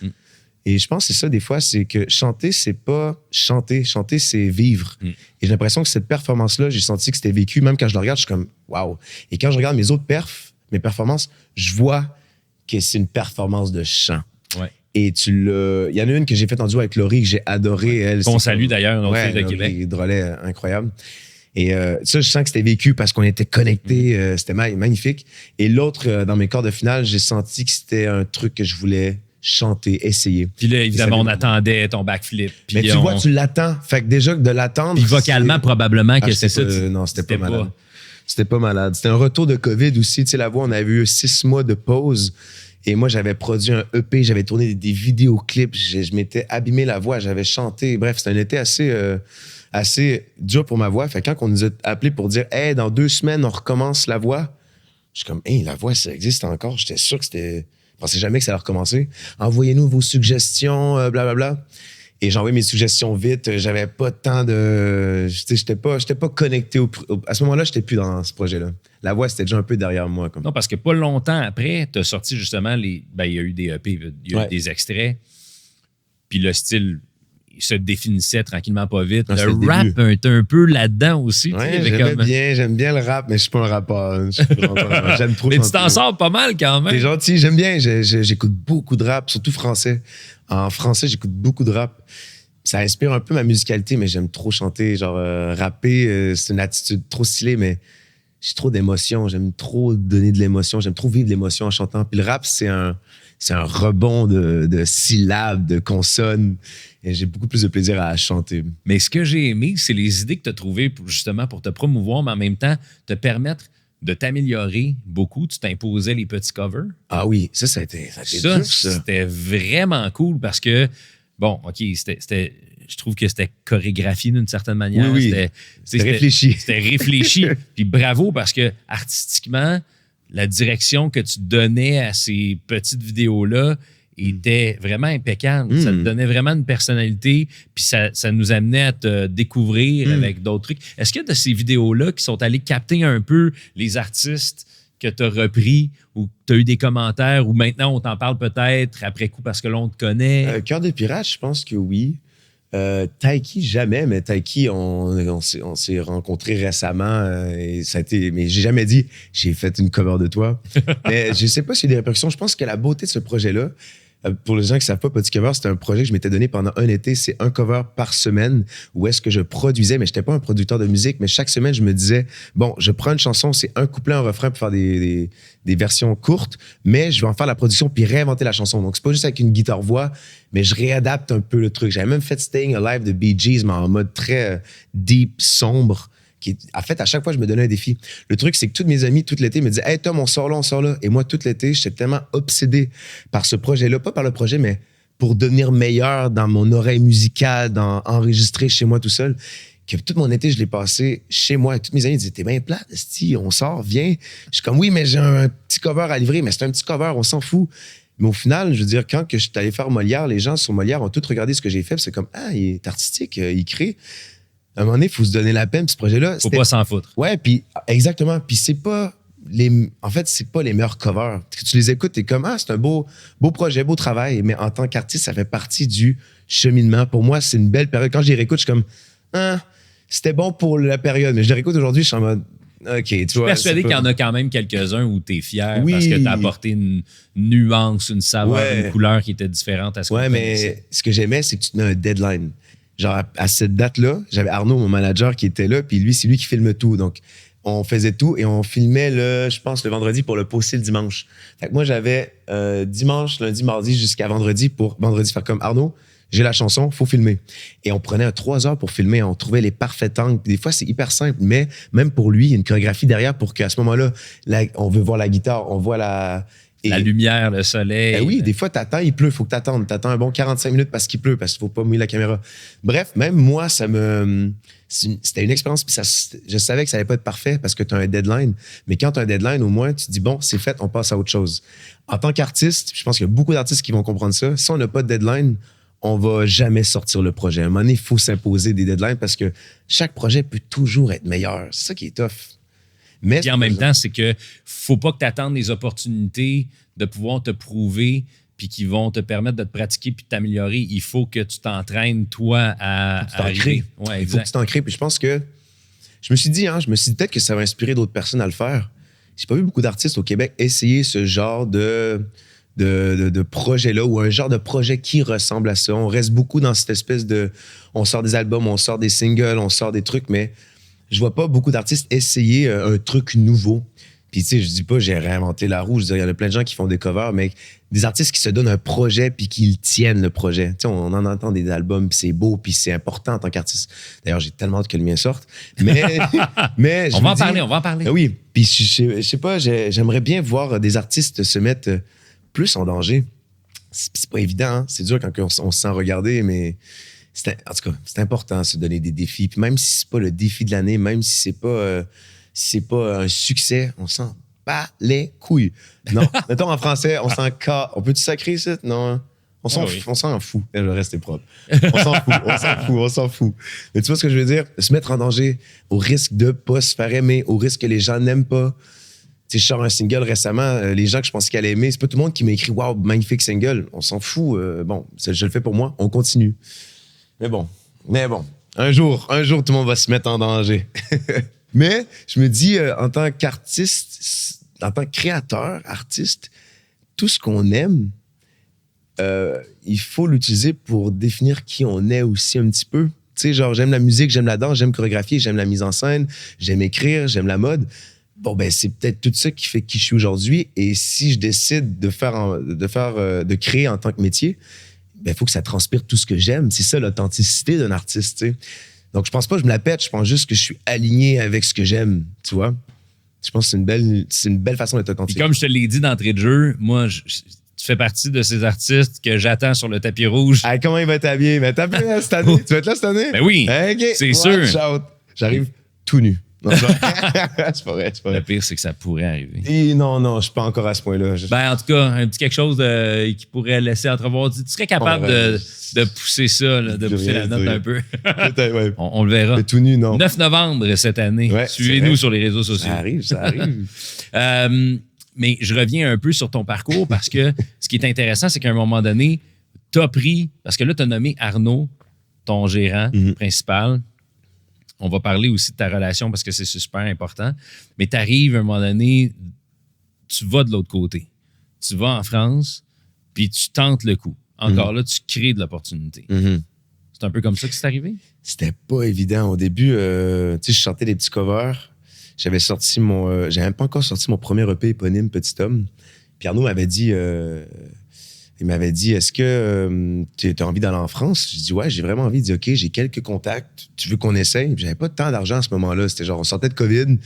Et je pense que c'est ça, des fois, c'est que chanter, c'est pas chanter. Chanter, c'est vivre. Et j'ai l'impression que cette performance-là, j'ai senti que c'était vécu. Même quand je le regarde, je suis comme, waouh. Et quand je regarde mes autres mes performances, je vois que c'est une performance de chant. Ouais. Et il y en a une que j'ai faite en duo avec Laurie, que j'ai adorée. Elle, on salue d'ailleurs, une autre fille de Québec. Drolet, incroyable. Et ça, je sens que c'était vécu parce qu'on était connectés. C'était magnifique. Et l'autre, dans mes quarts de finale, j'ai senti que c'était un truc que je voulais chanter, essayer. Puis là, évidemment, on attendait ton backflip. Mais tu vois, tu l'attends. Fait que déjà, de l'attendre... Puis vocalement, probablement que c'est ça. Non, c'était pas malade. C'était pas malade. C'était un retour de COVID aussi. Tu sais, la voix, on avait eu 6 mois de pause. Et moi, j'avais produit un EP, j'avais tourné des vidéoclips. Je m'étais abîmé la voix, j'avais chanté. Bref, c'était un été assez dur pour ma voix. Fait que quand on nous a appelés pour dire « Hey, dans 2 semaines, on recommence la voix », je suis comme « Hey, la voix, ça existe encore. » J'étais sûr que c'était... Je pensais jamais que ça allait recommencer. Envoyez-nous vos suggestions, blablabla. Et j'ai envoyé mes suggestions vite. J'avais pas de temps de... J'étais pas connecté. À ce moment-là, j'étais plus dans ce projet-là. La voix, c'était déjà un peu derrière moi. Comme. Non, parce que pas longtemps après, tu as sorti justement il y a eu des EP, il y a eu des extraits. Puis le style... il se définissait tranquillement pas vite. Le rap est un peu là-dedans aussi. Ouais, j'aime bien le rap, mais je suis pas un rappeur. J'aime trop. Mais tu t'en sors pas mal quand même. T'es gentil, j'aime bien. J'écoute beaucoup de rap, surtout français. En français, j'écoute beaucoup de rap. Ça inspire un peu ma musicalité, mais j'aime trop chanter. Genre, rapper, c'est une attitude trop stylée, mais j'ai trop d'émotions. J'aime trop donner de l'émotion. J'aime trop vivre de l'émotion en chantant. Puis le rap, c'est un rebond de syllabes, de consonnes. Et j'ai beaucoup plus de plaisir à chanter. Mais ce que j'ai aimé, c'est les idées que tu as trouvées justement pour te promouvoir, mais en même temps, te permettre de t'améliorer beaucoup. Tu t'imposais les petits covers. Ah oui, ça a été dur, ça. C'était vraiment cool parce que, bon, OK, je trouve que c'était chorégraphié d'une certaine manière. Oui. C'était réfléchi. C'était réfléchi. Puis bravo parce que artistiquement, la direction que tu donnais à ces petites vidéos-là était vraiment impeccable. Ça te donnait vraiment une personnalité, puis ça nous amenait à te découvrir avec d'autres trucs. Est-ce qu'il y a de ces vidéos-là qui sont allés capter un peu les artistes que tu as repris ou que tu as eu des commentaires ou maintenant on t'en parle peut-être après coup parce que l'on te connaît? Cœur de pirate, je pense que oui. Taiki, jamais, mais Taiki, on s'est rencontrés récemment et ça a été, mais j'ai jamais dit j'ai fait une cover de toi. Mais je sais pas s'il y a des répercussions. Je pense que la beauté de ce projet-là, pour les gens qui savent pas, Petit Cover, c'était un projet que je m'étais donné pendant un été. C'est un cover par semaine où est-ce que je produisais, mais j'étais pas un producteur de musique, mais chaque semaine, je me disais, bon, je prends une chanson, c'est un couplet, un refrain pour faire des versions courtes, mais je vais en faire la production puis réinventer la chanson. Donc, c'est pas juste avec une guitare-voix, mais je réadapte un peu le truc. J'avais même fait Staying Alive de Bee Gees, mais en mode très deep, sombre. En fait, à chaque fois, je me donnais un défi. Le truc, c'est que tous mes amis, tout l'été, me disaient « Hey Tom, on sort là, on sort là. » Et moi, tout l'été, j'étais tellement obsédé par ce projet-là. Pas par le projet, mais pour devenir meilleur dans mon oreille musicale, dans enregistrer chez moi tout seul, que tout mon été, je l'ai passé chez moi. Et tous mes amis disaient « T'es bien plate, esti, on sort, viens. » Je suis comme « Oui, mais j'ai un petit cover à livrer. » Mais c'est un petit cover, on s'en fout. Mais au final, je veux dire, quand que je suis allé faire Molière, les gens sur Molière ont tous regardé ce que j'ai fait. C'est comme « Ah, il est artistique, il crée. » À un moment donné, il faut se donner la peine. Puis ce projet-là, faut pas s'en foutre. Ouais, puis exactement. Puis c'est pas en fait, c'est pas les meilleurs covers. Tu les écoutes, t'es comme, c'est un beau projet, beau travail, mais en tant qu'artiste, ça fait partie du cheminement. Pour moi, c'est une belle période. Quand je les réécoute, je suis comme, c'était bon pour la période, mais je les réécoute aujourd'hui, je suis en mode, OK, tu vois. Je suis persuadé qu'il y en a quand même quelques-uns où tu es fier parce que tu as apporté une nuance, une saveur, une couleur qui était différente à ce qu'on connaissait. Mais ce que j'aimais, c'est que tu tenais un deadline. Genre, à cette date-là, j'avais Arnaud, mon manager, qui était là, puis lui, c'est lui qui filme tout. Donc, on faisait tout et on filmait, je pense, le vendredi pour le poster le dimanche. Fait que moi, j'avais dimanche, lundi, mardi, jusqu'à vendredi pour vendredi faire comme Arnaud, j'ai la chanson, faut filmer. Et on prenait 3 heures pour filmer, on trouvait les parfaits angles. Des fois, c'est hyper simple, mais même pour lui, il y a une chorégraphie derrière pour qu'à ce moment-là, on veut voir la guitare, on voit la lumière, le soleil. Ben oui, des fois, t'attends, il pleut, faut que t'attendes. T'attends un bon 45 minutes parce qu'il pleut, parce qu'il faut pas mouiller la caméra. Bref, même moi, c'était une expérience, puis je savais que ça allait pas être parfait parce que t'as un deadline. Mais quand t'as un deadline, au moins, tu te dis, bon, c'est fait, on passe à autre chose. En tant qu'artiste, je pense qu'il y a beaucoup d'artistes qui vont comprendre ça. Si on n'a pas de deadline, on va jamais sortir le projet. À un moment donné, il faut s'imposer des deadlines parce que chaque projet peut toujours être meilleur. C'est ça qui est tough. Mais puis en même temps, c'est que faut pas que tu attendes des opportunités de pouvoir te prouver puis qui vont te permettre de te pratiquer puis de t'améliorer. Il faut que tu t'entraînes, toi, à arriver. Ouais, il faut que tu t'en crées. Puis je pense que je me suis dit peut-être que ça va inspirer d'autres personnes à le faire. J'ai pas vu beaucoup d'artistes au Québec essayer ce genre de projet-là ou un genre de projet qui ressemble à ça. On reste beaucoup dans cette espèce de... On sort des albums, on sort des singles, on sort des trucs, mais je vois pas beaucoup d'artistes essayer un truc nouveau. Puis, tu sais, je dis pas j'ai réinventé la roue. Je dis, il y en a plein de gens qui font des covers, mais des artistes qui se donnent un projet puis qui tiennent le projet. Tu sais, on en entend des albums, puis c'est beau, puis c'est important en tant qu'artiste. D'ailleurs, j'ai tellement hâte que le mien sorte. Mais on va en parler. Oui, puis je sais pas, j'aimerais bien voir des artistes se mettre plus en danger. C'est pas évident, hein? C'est dur quand on se sent regarder, mais en tout cas, c'est important de se donner des défis. Puis même si c'est pas le défi de l'année, même si c'est pas un succès, on s'en bat les couilles. Non, mettons en français, on s'en cas. On peut-tu sacrer ça? Non, on s'en fout. Je vais rester propre. On s'en fout. Mais tu vois ce que je veux dire? Se mettre en danger au risque de pas se faire aimer, au risque que les gens n'aiment pas. Tu sais, je sors un single récemment, les gens que je pensais qu'ils allaient aimer, c'est pas tout le monde qui m'a écrit « Wow, magnifique single ». On s'en fout. Bon, je le fais pour moi, on continue. Mais bon, un jour, tout le monde va se mettre en danger. Mais je me dis, en tant qu'artiste, en tant que créateur, artiste, tout ce qu'on aime, il faut l'utiliser pour définir qui on est aussi un petit peu. Tu sais, genre, j'aime la musique, j'aime la danse, j'aime chorégraphier, j'aime la mise en scène, j'aime écrire, j'aime la mode. Bon, ben, c'est peut-être tout ça qui fait qui je suis aujourd'hui. Et si je décide de créer en tant que métier, ben, il faut que ça transpire tout ce que j'aime. C'est ça, l'authenticité d'un artiste, tu sais. Donc, je pense pas que je me la pète. Je pense juste que je suis aligné avec ce que j'aime, tu vois. Je pense que c'est une belle façon d'être authentique. Puis comme je te l'ai dit d'entrée de jeu, moi, tu fais partie de ces artistes que j'attends sur le tapis rouge. Hey, comment il va t'habiller? Mais t'as plus là cette année. Tu vas être là cette année? Ben oui, okay. C'est sûr. J'arrive tout nu. Non, c'est pas vrai. Le pire, c'est que ça pourrait arriver. Et non, je suis pas encore à ce point-là. Ben, en tout cas, un petit quelque chose qui pourrait laisser entrevoir. Tu serais capable de pousser ça, là, de pousser la note un peu. Peut-être, ouais. On le verra. Mais tout nu, non. 9 novembre cette année. Ouais, suivez-nous sur les réseaux sociaux. Ça arrive. Mais je reviens un peu sur ton parcours parce que ce qui est intéressant, c'est qu'à un moment donné, tu as pris, parce que là, tu as nommé Arnaud, ton gérant principal. On va parler aussi de ta relation parce que c'est super important. Mais tu arrives à un moment donné, tu vas de l'autre côté. Tu vas en France, puis tu tentes le coup. Encore là, tu crées de l'opportunité. C'est un peu comme ça que c'est arrivé? C'était pas évident. Au début, tu sais, je chantais des petits covers. J'avais même pas encore sorti mon premier EP éponyme, Petit Homme. Puis Arnaud m'avait dit... Il m'avait dit, est-ce que tu as envie d'aller en France? Je dis, ouais, j'ai vraiment envie. Il dit, OK, j'ai quelques contacts. Tu veux qu'on essaye? J'avais pas tant d'argent à ce moment-là. C'était genre, on sortait de COVID.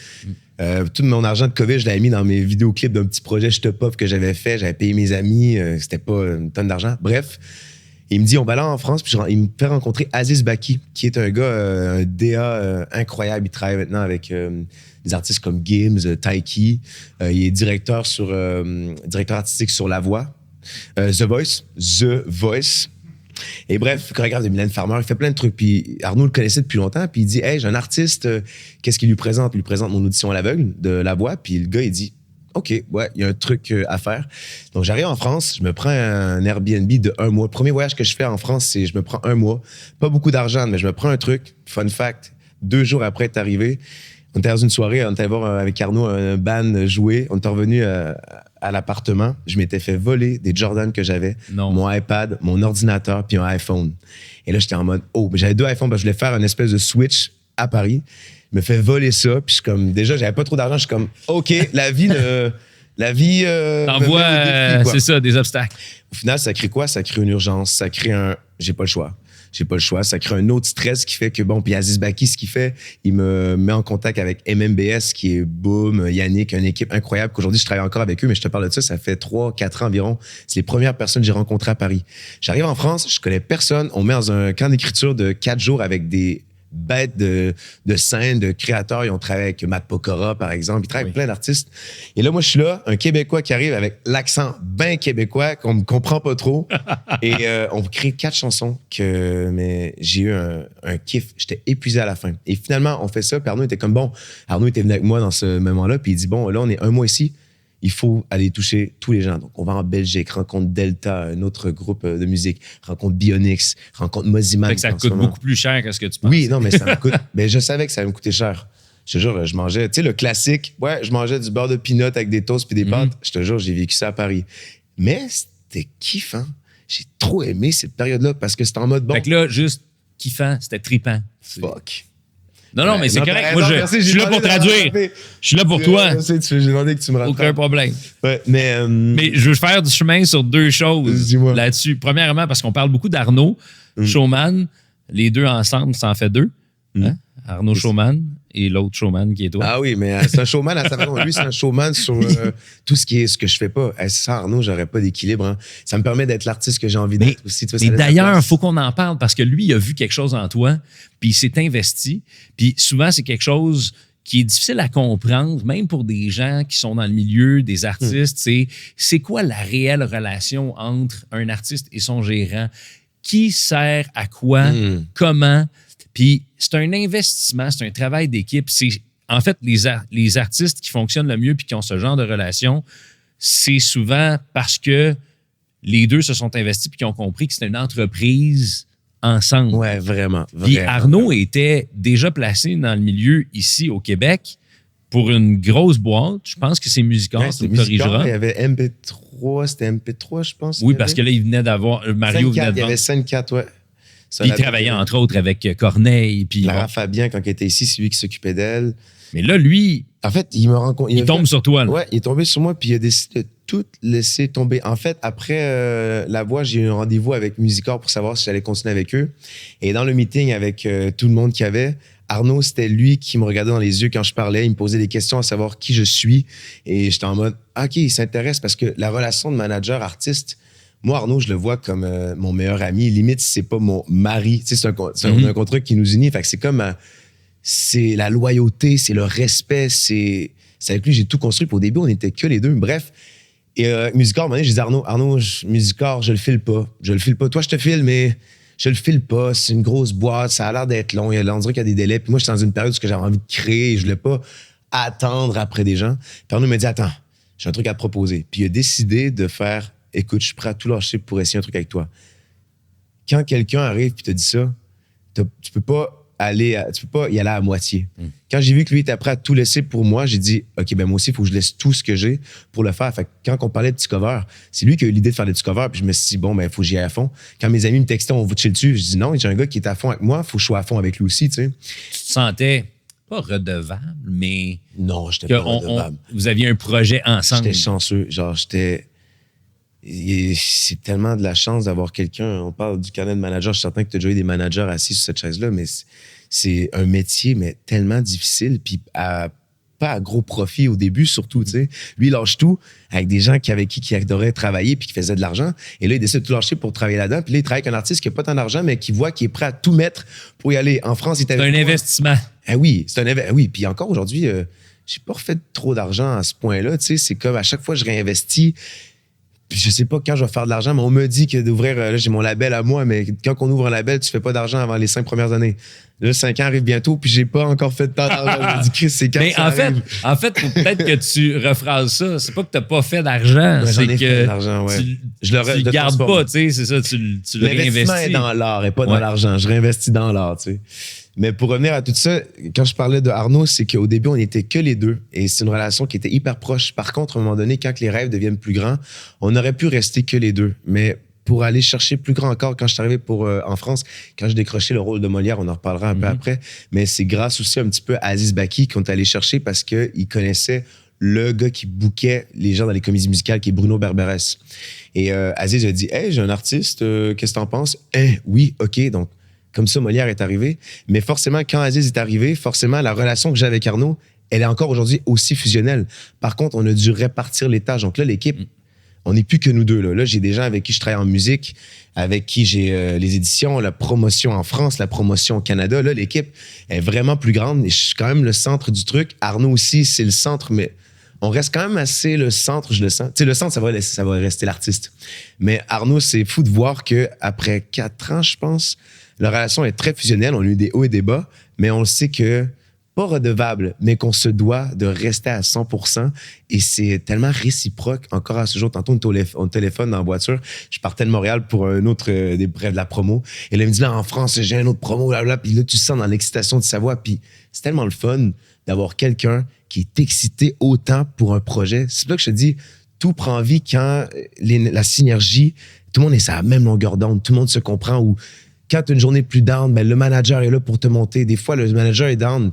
Tout mon argent de COVID, je l'avais mis dans mes vidéoclips d'un petit projet Je te pop que j'avais fait. J'avais payé mes amis. C'était pas une tonne d'argent. Bref, il me dit, on va aller en France. Puis il me fait rencontrer Aziz Baki, qui est un gars, un DA incroyable. Il travaille maintenant avec des artistes comme Gims, Taiki. Il est directeur artistique sur La Voix. The Voice, Et bref, chorégraphe de Mylène Farmer, il fait plein de trucs. Puis Arnaud le connaissait depuis longtemps, puis il dit « Hey, j'ai un artiste, qu'est-ce qu'il lui présente? » Il lui présente mon audition à l'aveugle de La Voix, puis le gars, il dit « OK, ouais, il y a un truc à faire. » Donc j'arrive en France, je me prends un Airbnb de 1 mois. Le premier voyage que je fais en France, c'est je me prends 1 mois. Pas beaucoup d'argent, mais je me prends un truc. Fun fact, 2 jours après être arrivé, on était dans une soirée, on était allé voir avec Arnaud un band jouer. On est revenu à l'appartement. Je m'étais fait voler des Jordan que j'avais, mon iPad, mon ordinateur, puis un iPhone. Et là, j'étais en mode, oh, j'avais 2 iPhones parce que je voulais faire une espèce de switch à Paris. Je me fais voler ça, puis je suis comme, déjà, j'avais pas trop d'argent. Je suis comme, OK, la vie. T'envoies, c'est ça, des obstacles. Au final, ça crée quoi? Ça crée une urgence, ça crée un, j'ai pas le choix. Ça crée un autre stress qui fait que, bon, puis Aziz Baki, ce qu'il fait, il me met en contact avec MMBS, qui est Boom, Yannick, une équipe incroyable, qu'aujourd'hui, je travaille encore avec eux, mais je te parle de ça fait 3-4 ans environ. C'est les premières personnes que j'ai rencontrées à Paris. J'arrive en France, je connais personne, on met dans un camp d'écriture de 4 jours avec des bêtes de scène, de créateurs. Ils ont travaillé avec Matt Pokora, par exemple. Ils travaillent avec plein d'artistes. Et là, moi, je suis là, un Québécois qui arrive avec l'accent bien québécois qu'on me comprend pas trop. Et on crée 4 chansons mais j'ai eu un kiff. J'étais épuisé à la fin. Et finalement, on fait ça. Puis Arnaud était comme, bon, Arnaud était venu avec moi dans ce moment-là. Puis il dit, bon, là, on est 1 mois ici. Il faut aller toucher tous les gens. Donc, on va en Belgique, rencontre Delta, un autre groupe de musique, rencontre Bionix, rencontre Moziman. Ça coûte beaucoup plus cher que ce que tu penses. Oui, non, mais ça me coûte. Mais je savais que ça allait me coûter cher. Je te jure, je mangeais, tu sais, le classique. Ouais, je mangeais du beurre de peanut avec des toasts puis des pâtes. Je te jure, j'ai vécu ça à Paris. Mais c'était kiffant. J'ai trop aimé cette période-là parce que c'était en mode bon. Fait que là, juste kiffant, c'était trippant. Fuck. Non, mais c'est correct. Moi, je suis là pour traduire. Je suis là pour toi. J'ai demandé que tu me rattrapes. Aucun problème. Ouais, mais je veux faire du chemin sur 2 choses Dis-moi. là-dessus. Premièrement, parce qu'on parle beaucoup d'Arnaud, Showman. Les 2 ensemble, ça en fait 2. Hein? Arnaud Showman et l'autre Showman qui est toi. Ah oui, mais c'est un showman à sa façon. Lui, c'est un showman sur tout ce que je fais pas. Sans Arnaud, j'aurais pas d'équilibre. Hein. Ça me permet d'être l'artiste que j'ai envie d'être aussi. Mais d'ailleurs, il faut qu'on en parle parce que lui, il a vu quelque chose en toi, puis il s'est investi. Puis souvent, c'est quelque chose qui est difficile à comprendre, même pour des gens qui sont dans le milieu, des artistes. C'est quoi la réelle relation entre un artiste et son gérant? Qui sert à quoi? Comment? Puis c'est un investissement, c'est un travail d'équipe. En fait, les artistes qui fonctionnent le mieux puis qui ont ce genre de relation, c'est souvent parce que les 2 se sont investis puis qui ont compris que c'était une entreprise ensemble. Ouais, vraiment. Puis Arnaud était déjà placé dans le milieu ici au Québec pour une grosse boîte. Je pense que c'est Musicor, tu me corrigeras. Il y avait MP3, c'était MP3, je pense. Oui, parce que là, il venait d'avoir... Mario venait de vendre. Il y avait Scène 4, ouais. Puis il travaillait entre autres avec Corneille. Puis Lara Fabien, quand elle était ici, c'est lui qui s'occupait d'elle. Mais là, lui, en fait, il me rencontre. Il tombe sur toi. Là. Ouais, il est tombé sur moi, puis il a décidé de tout laisser tomber. En fait, après La Voix, j'ai eu un rendez-vous avec Musicor pour savoir si j'allais continuer avec eux. Et dans le meeting avec tout le monde qu'il y avait, Arnaud, c'était lui qui me regardait dans les yeux quand je parlais. Il me posait des questions à savoir qui je suis. Et j'étais en mode, OK, il s'intéresse parce que la relation de manager-artiste, moi, Arnaud, je le vois comme mon meilleur ami. Limite, c'est pas mon mari. Tu sais, c'est un contrat qui nous unit. Fait que c'est comme... c'est la loyauté, c'est le respect. C'est avec lui, j'ai tout construit. Puis au début, on n'était que les 2. Bref. Et Musicor, à un moment donné, j'ai dit Arnaud, Musicor, je le file pas. Je le file pas. Toi, je te file, mais je le file pas. C'est une grosse boîte. Ça a l'air d'être long. On dirait qu'il y a des délais. Puis moi, j'étais dans une période où j'avais envie de créer. Et je voulais pas attendre après des gens. Puis Arnaud m'a dit, attends, j'ai un truc à te proposer. Puis il a décidé de faire... Écoute, je suis prêt à tout lâcher pour essayer un truc avec toi. Quand quelqu'un arrive et te dit ça, tu peux pas y aller à moitié. Quand j'ai vu que lui était prêt à tout laisser pour moi, j'ai dit, OK, ben moi aussi, il faut que je laisse tout ce que j'ai pour le faire. Fait que quand on parlait de petits covers, c'est lui qui a eu l'idée de faire des petits covers, puis je me suis dit, bon, ben, il faut que j'y aille à fond. Quand mes amis me textaient, on va chill dessus, je dis non, j'ai un gars qui est à fond avec moi, il faut que je sois à fond avec lui aussi, tu sais. Tu te sentais pas redevable, mais... Non, j'étais pas redevable. Vous aviez un projet ensemble. J'étais chanceux. Genre, c'est tellement de la chance d'avoir quelqu'un. On parle du carnet de manager. Je suis certain que tu as déjà eu des managers assis sur cette chaise-là, mais c'est un métier, mais tellement difficile. Puis pas à gros profit au début, surtout. Tu sais. Lui, il lâche tout avec des gens avec qui adoraient travailler puis qui faisaient de l'argent. Et là, il décide de tout lâcher pour travailler là-dedans. Puis là, il travaille avec un artiste qui n'a pas tant d'argent, mais qui voit qu'il est prêt à tout mettre pour y aller. En France, il était. C'est un investissement. Ah oui, c'est un investissement. Oui, puis encore aujourd'hui, j'ai pas refait trop d'argent à ce point-là. Tu sais, c'est comme à chaque fois que je réinvestis. Puis je sais pas quand je vais faire de l'argent, mais on me dit que d'ouvrir, là, j'ai mon label à moi, mais quand on ouvre un label, tu fais pas d'argent avant les 5 premières années. Là, 5 ans arrivent bientôt, puis j'ai pas encore fait de temps d'argent. Je me dis, Chris, c'est quand Mais ça arrive. en fait, faut peut-être que tu rephrases ça. C'est pas que t'as pas fait d'argent, Ouais, j'en c'est ai fait que de l'argent, ouais. tu Je le le gardes pas, tu sais, c'est ça, tu le L'investissement réinvestis. est dans l'art et pas dans Ouais. l'argent. Je réinvestis dans l'art, tu sais. Mais pour revenir à tout ça, quand je parlais de Arnaud, c'est qu'au début, on n'était que les deux. Et c'est une relation qui était hyper proche. Par contre, à un moment donné, quand les rêves deviennent plus grands, on aurait pu rester que les deux. Mais pour aller chercher plus grand encore, quand je suis arrivé en France, quand je décrochais le rôle de Molière, on en reparlera un peu après, mais c'est grâce aussi un petit peu à Aziz Baki qu'on est allé chercher parce qu'il connaissait le gars qui bookait les gens dans les comédies musicales, qui est Bruno Berberes. Et Aziz a dit « Hey, j'ai un artiste, qu'est-ce que t'en penses? » « Oui, OK. » Donc, comme ça, Molière est arrivé. Mais forcément, quand Aziz est arrivé, forcément, la relation que j'ai avec Arnaud, elle est encore aujourd'hui aussi fusionnelle. Par contre, on a dû répartir les tâches. Donc là, l'équipe, on n'est plus que nous deux. Là, j'ai des gens avec qui je travaille en musique, avec qui j'ai les éditions, la promotion en France, la promotion au Canada. Là, l'équipe est vraiment plus grande et je suis quand même le centre du truc. Arnaud aussi, c'est le centre, mais on reste quand même assez le centre, je le sens. Tu sais, le centre, ça va rester l'artiste. Mais Arnaud, c'est fou de voir qu'après 4 ans, je pense, la relation est très fusionnelle. On a eu des hauts et des bas, mais on le sait que pas redevable, mais qu'on se doit de rester à 100%. Et c'est tellement réciproque. Encore à ce jour, tantôt, on téléphone dans la voiture. Je partais de Montréal pour un autre de la promo. Et là, il me dit, là, en France, j'ai un autre promo, blablabla. Puis là, tu sens dans l'excitation de sa voix. Puis c'est tellement le fun d'avoir quelqu'un qui est excité autant pour un projet. C'est pour ça que je te dis, tout prend vie quand la synergie, tout le monde est sur la même longueur d'onde, tout le monde se comprend. Ou quand tu as une journée plus down, ben, le manager est là pour te monter. Des fois, le manager est down.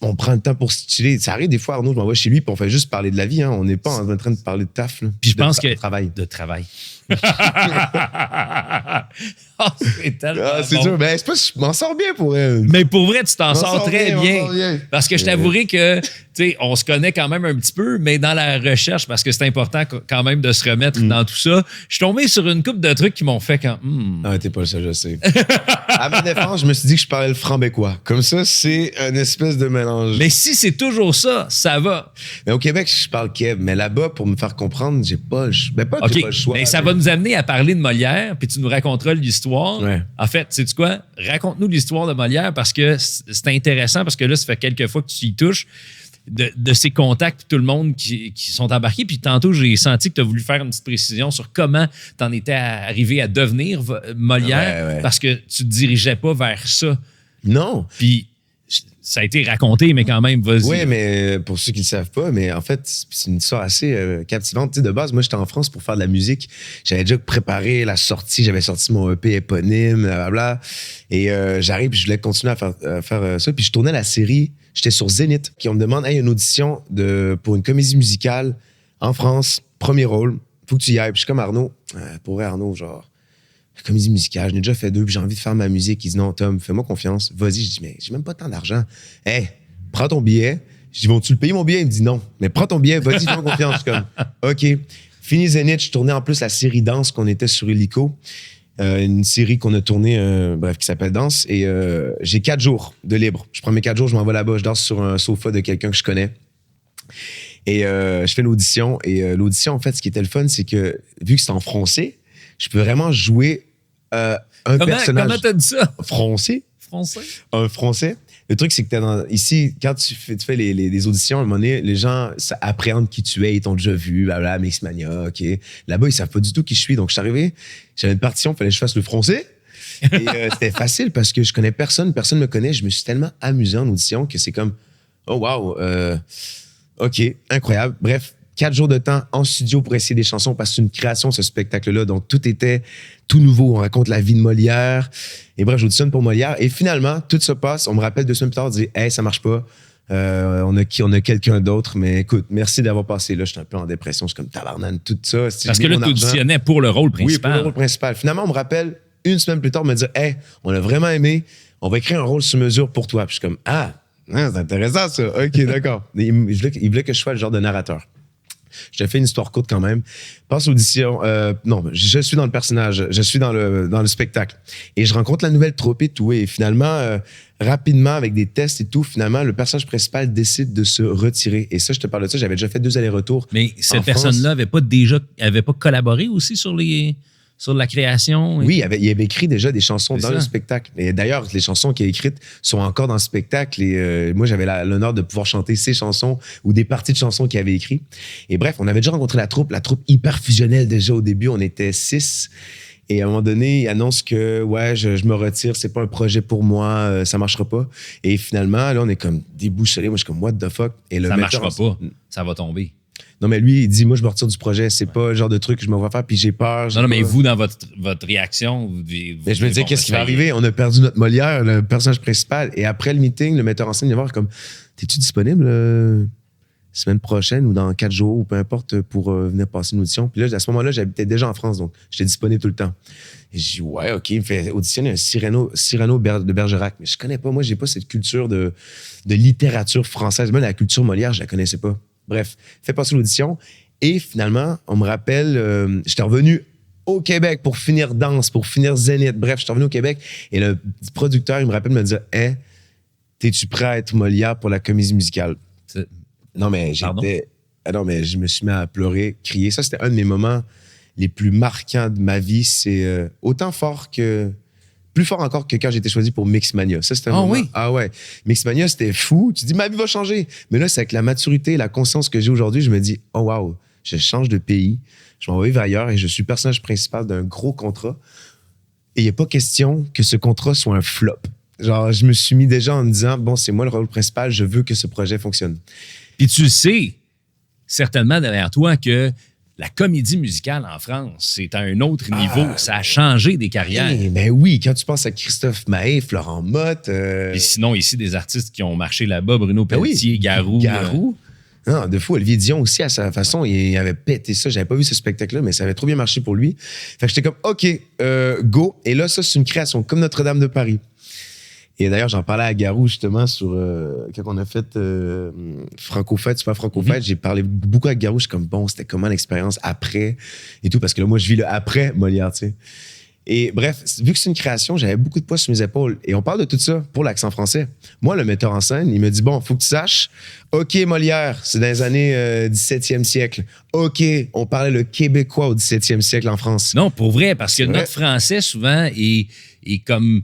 On prend le temps pour se chiller. Ça arrive des fois, Arnaud, je m'envoie chez lui puis on fait juste parler de la vie. Hein. On n'est pas en train de parler de taf. Là. Puis je pense que... De travail. De travail. Oh, c'est tellement c'est bon. sûr. Ben, c'est pas, je m'en sors bien pour elle. Mais pour vrai, tu t'en Je m'en sors sors très bien, je m'en bien. sors bien. Parce que je t'avouerai que, tu sais, on se connaît quand même un petit peu, mais dans la recherche, parce que c'est important quand même de se remettre dans tout ça, je suis tombé sur une couple de trucs qui m'ont fait quand... Ah, t'es pas le seul, je sais. À ma défense, je me suis dit que je parlais le franc-bécois. Comme ça, c'est une espèce de mélange. Mais si c'est toujours ça, ça va. Mais au Québec, je parle Québec. Mais là-bas, pour me faire comprendre, j'ai pas le choix. Ben, pas que OK, j'ai pas le choix. mais ça va nous amener à parler de Molière, puis tu nous raconteras l'histoire. Ouais. En fait, sais-tu quoi? Raconte-nous l'histoire de Molière parce que c'est intéressant, parce que là, ça fait quelques fois que tu y touches, de ces contacts, tout le monde qui sont embarqués. Puis tantôt, j'ai senti que tu as voulu faire une petite précision sur comment tu en étais arrivé à devenir Molière, Ouais. parce que tu te dirigeais pas vers ça. Non. Puis ça a été raconté, mais quand même, vas-y. Oui, mais pour ceux qui ne le savent pas, mais en fait, c'est une histoire assez captivante. Tu sais, de base, moi, j'étais en France pour faire de la musique. J'avais déjà préparé la sortie. J'avais sorti mon EP éponyme, blablabla. Et j'arrive, puis je voulais continuer à faire ça. Puis je tournais la série. J'étais sur Zénith. Puis on me demande, hey, une audition pour une comédie musicale en France, premier rôle. Faut que tu y ailles. Puis je suis comme Arnaud. Pour vrai, Arnaud, genre, la comédie musicale, j'en ai déjà fait 2, puis j'ai envie de faire ma musique. Il dit non, Tom, fais-moi confiance. Vas-y. Je dis, mais j'ai même pas tant d'argent. Hey, prends ton billet. Je dis, vont-tu le payer mon billet? Il me dit non. Mais prends ton billet, vas-y, fais-moi confiance. Je suis comme, OK. Fini Zénith, je tournais en plus la série Danse qu'on était sur Illico. Une série qu'on a tournée, qui s'appelle Danse. Et j'ai 4 jours de libre. Je prends mes 4 jours, je m'en vais là-bas, je danse sur un sofa de quelqu'un que je connais. Et je fais l'audition. Et l'audition, en fait, ce qui était le fun, c'est que vu que c'est en français, je peux vraiment jouer un personnage. Comment t'as dit ça? Français? Français? Un français. Le truc, c'est que ici, quand tu fais les auditions, à un moment donné, les gens appréhendent qui tu es, ils t'ont déjà vu, blablabla, Mixmania, OK. Là-bas, ils savent pas du tout qui je suis. Donc, je suis arrivé, j'avais une partition, il fallait que je fasse le français. Et c'était facile parce que je connais personne me connaît. Je me suis tellement amusé en audition que c'est comme, oh wow, OK, incroyable. Bref, 4 jours de temps en studio pour essayer des chansons parce que c'est une création, ce spectacle-là. Donc, tout était tout nouveau. On raconte la vie de Molière. Et bref, j'auditionne pour Molière. Et finalement, tout se passe. On me rappelle 2 semaines plus tard, on dit « Hey, ça marche pas. On a quelqu'un d'autre. Mais écoute, merci d'avoir passé là. J'étais un peu en dépression. Je suis comme tabarnane, tout ça. Parce que là, tu auditionnais pour le rôle principal. Oui, pour le rôle principal. Finalement, on me rappelle 1 semaine plus tard, me dire « Hey, on a vraiment aimé. On va écrire un rôle sur mesure pour toi. » Puis je suis comme « Ah, c'est intéressant ça. OK, d'accord. » Il voulait que je sois le genre de narrateur. Je te fais une histoire courte quand même. Passe l'audition. Non, je suis dans le personnage. Je suis dans le spectacle. Et je rencontre la nouvelle troupe et tout. Et finalement, rapidement, avec des tests et tout, finalement, le personnage principal décide de se retirer. Et ça, je te parle de ça. J'avais déjà fait 2 allers-retours. Mais cette personne-là avait pas collaboré aussi sur la création? Oui, il avait écrit déjà des chansons dans le spectacle. Et d'ailleurs, les chansons qu'il a écrites sont encore dans le spectacle. Et moi, j'avais l'honneur de pouvoir chanter ses chansons ou des parties de chansons qu'il avait écrites. Et bref, on avait déjà rencontré la troupe hyper fusionnelle déjà au début. On était 6. Et à un moment donné, il annonce que ouais, je me retire, c'est pas un projet pour moi, ça marchera pas. Et finalement, là, on est comme déboussolés. Moi, je suis comme what the fuck. Et ça marchera pas, ça va tomber. Non, mais lui, il dit, moi, je me retire du projet. C'est pas le genre de truc que je me vois faire, puis j'ai peur. Non, mais vous, dans votre réaction, mais je me disais, qu'est-ce qui va arriver? On a perdu notre Molière, le personnage principal. Et après le meeting, le metteur en scène vient voir comme, t'es-tu disponible semaine prochaine ou dans 4 jours ou peu importe pour venir passer une audition? Puis là, à ce moment-là, j'habitais déjà en France, donc j'étais disponible tout le temps. Et je dis, ouais, OK, il me fait auditionner un Cyrano de Bergerac. Mais je connais pas, moi, j'ai pas cette culture de littérature française. Même la culture Molière, je la connaissais pas. Bref, fait passer l'audition. Et finalement, on me rappelle, j'étais revenu au Québec pour finir Danse, pour finir Zénith. Bref, j'étais revenu au Québec et le producteur, il me rappelle, me dire, hey, t'es-tu prêt à être Molière pour la comédie musicale? Non, mais j'étais. Ah non, mais je me suis mis à pleurer, crier. Ça, c'était un de mes moments les plus marquants de ma vie. C'est autant fort que. Plus fort encore que quand j'ai été choisi pour Mixmania. Ça, c'était un moment. Oui? Ah ouais. Mixmania, c'était fou. Tu dis, ma vie va changer. Mais là, c'est avec la maturité, la conscience que j'ai aujourd'hui, je me dis, oh wow, je change de pays, je m'en vais vivre ailleurs et je suis personnage principal d'un gros contrat. Et il n'y a pas question que ce contrat soit un flop. Genre, je me suis mis déjà en me disant, bon, c'est moi le rôle principal, je veux que ce projet fonctionne. Puis tu sais, certainement derrière toi, que la comédie musicale en France, c'est à un autre niveau. Ça a changé des carrières. Mais oui, quand tu penses à Christophe Maé, Florent Motte... Puis sinon, ici, des artistes qui ont marché là-bas, Bruno Pelletier, Garou. Non, de fou. Olivier Dion aussi, à sa façon, il avait pété ça. J'avais pas vu ce spectacle-là, mais ça avait trop bien marché pour lui. Fait que j'étais comme, OK, go. Et là, ça, c'est une création comme Notre-Dame de Paris. Et d'ailleurs, j'en parlais à Garou, justement, sur quand on a fait Franco-Fête, Super Franco-Fête. J'ai parlé beaucoup avec Garou. Je suis comme, bon, c'était comment l'expérience après et tout, parce que là, moi, je vis le après Molière, tu sais. Et bref, vu que c'est une création, j'avais beaucoup de poids sur mes épaules. Et on parle de tout ça pour l'accent français. Moi, le metteur en scène, il me dit, bon, faut que tu saches, OK, Molière, c'est dans les années 17e siècle. OK, on parlait le québécois au 17e siècle en France. Non, pour vrai, parce que notre français, souvent, est comme...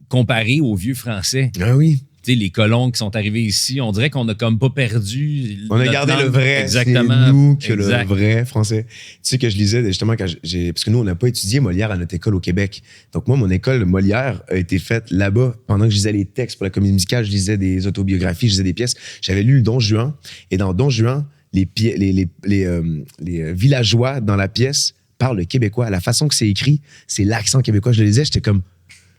comparé aux vieux français. Ah oui. Tu sais, les colons qui sont arrivés ici, on dirait qu'on a comme pas perdu. On a gardé le vrai. Exactement. C'est nous que le vrai français. Tu sais que je lisais justement parce que nous, on n'a pas étudié Molière à notre école au Québec. Donc moi, mon école Molière a été faite là-bas. Pendant que je lisais les textes pour la comédie musicale, je lisais des autobiographies, je lisais des pièces. J'avais lu le Don Juan. Et dans Don Juan, les villageois dans la pièce parlent le québécois. La façon que c'est écrit, c'est l'accent québécois. Je le lisais, j'étais comme,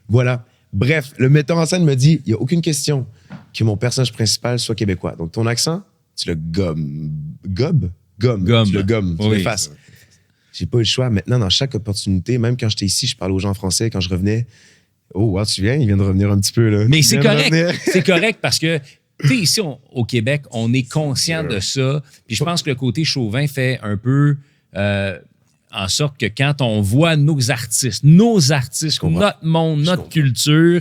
voilà. Bref, le metteur en scène me dit, il n'y a aucune question que mon personnage principal soit québécois. Donc, ton accent, tu le gommes. Gomme. Tu le gommes, tu l'effaces. J'ai pas eu le choix. Maintenant, dans chaque opportunité, même quand j'étais ici, je parlais aux gens français. Quand je revenais, oh, wow, tu viens, il vient de revenir un petit peu. Là. Mais c'est correct. C'est correct parce que, tu sais, ici, au Québec, on est conscient de ça. Puis je pense que le côté chauvin fait un peu... en sorte que quand on voit nos artistes, notre monde, notre culture,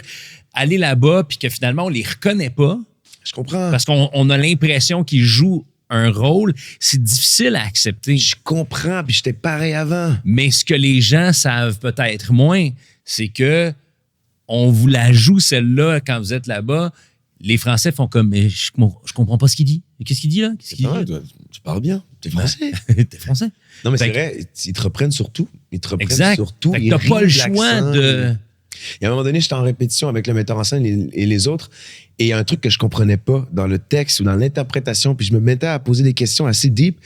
aller là-bas, puis que finalement, on les reconnaît pas. Je comprends. Parce qu'on a l'impression qu'ils jouent un rôle, c'est difficile à accepter. Je comprends, puis j'étais pareil avant. Mais ce que les gens savent peut-être moins, c'est que on vous la joue, celle-là, quand vous êtes là-bas. Les Français font comme, mais je comprends pas ce qu'il dit. Qu'est-ce qu'il dit là? Qu'est-ce qu'il dit? Tu parles bien. T'es français. T'es français. Non, mais c'est vrai, ils te reprennent sur tout. Ils te reprennent sur tout. Fait que t'as pas le choix de... Et à un moment donné, j'étais en répétition avec le metteur en scène et les autres. Et il y a un truc que je comprenais pas dans le texte ou dans l'interprétation. Puis je me mettais à poser des questions assez deep.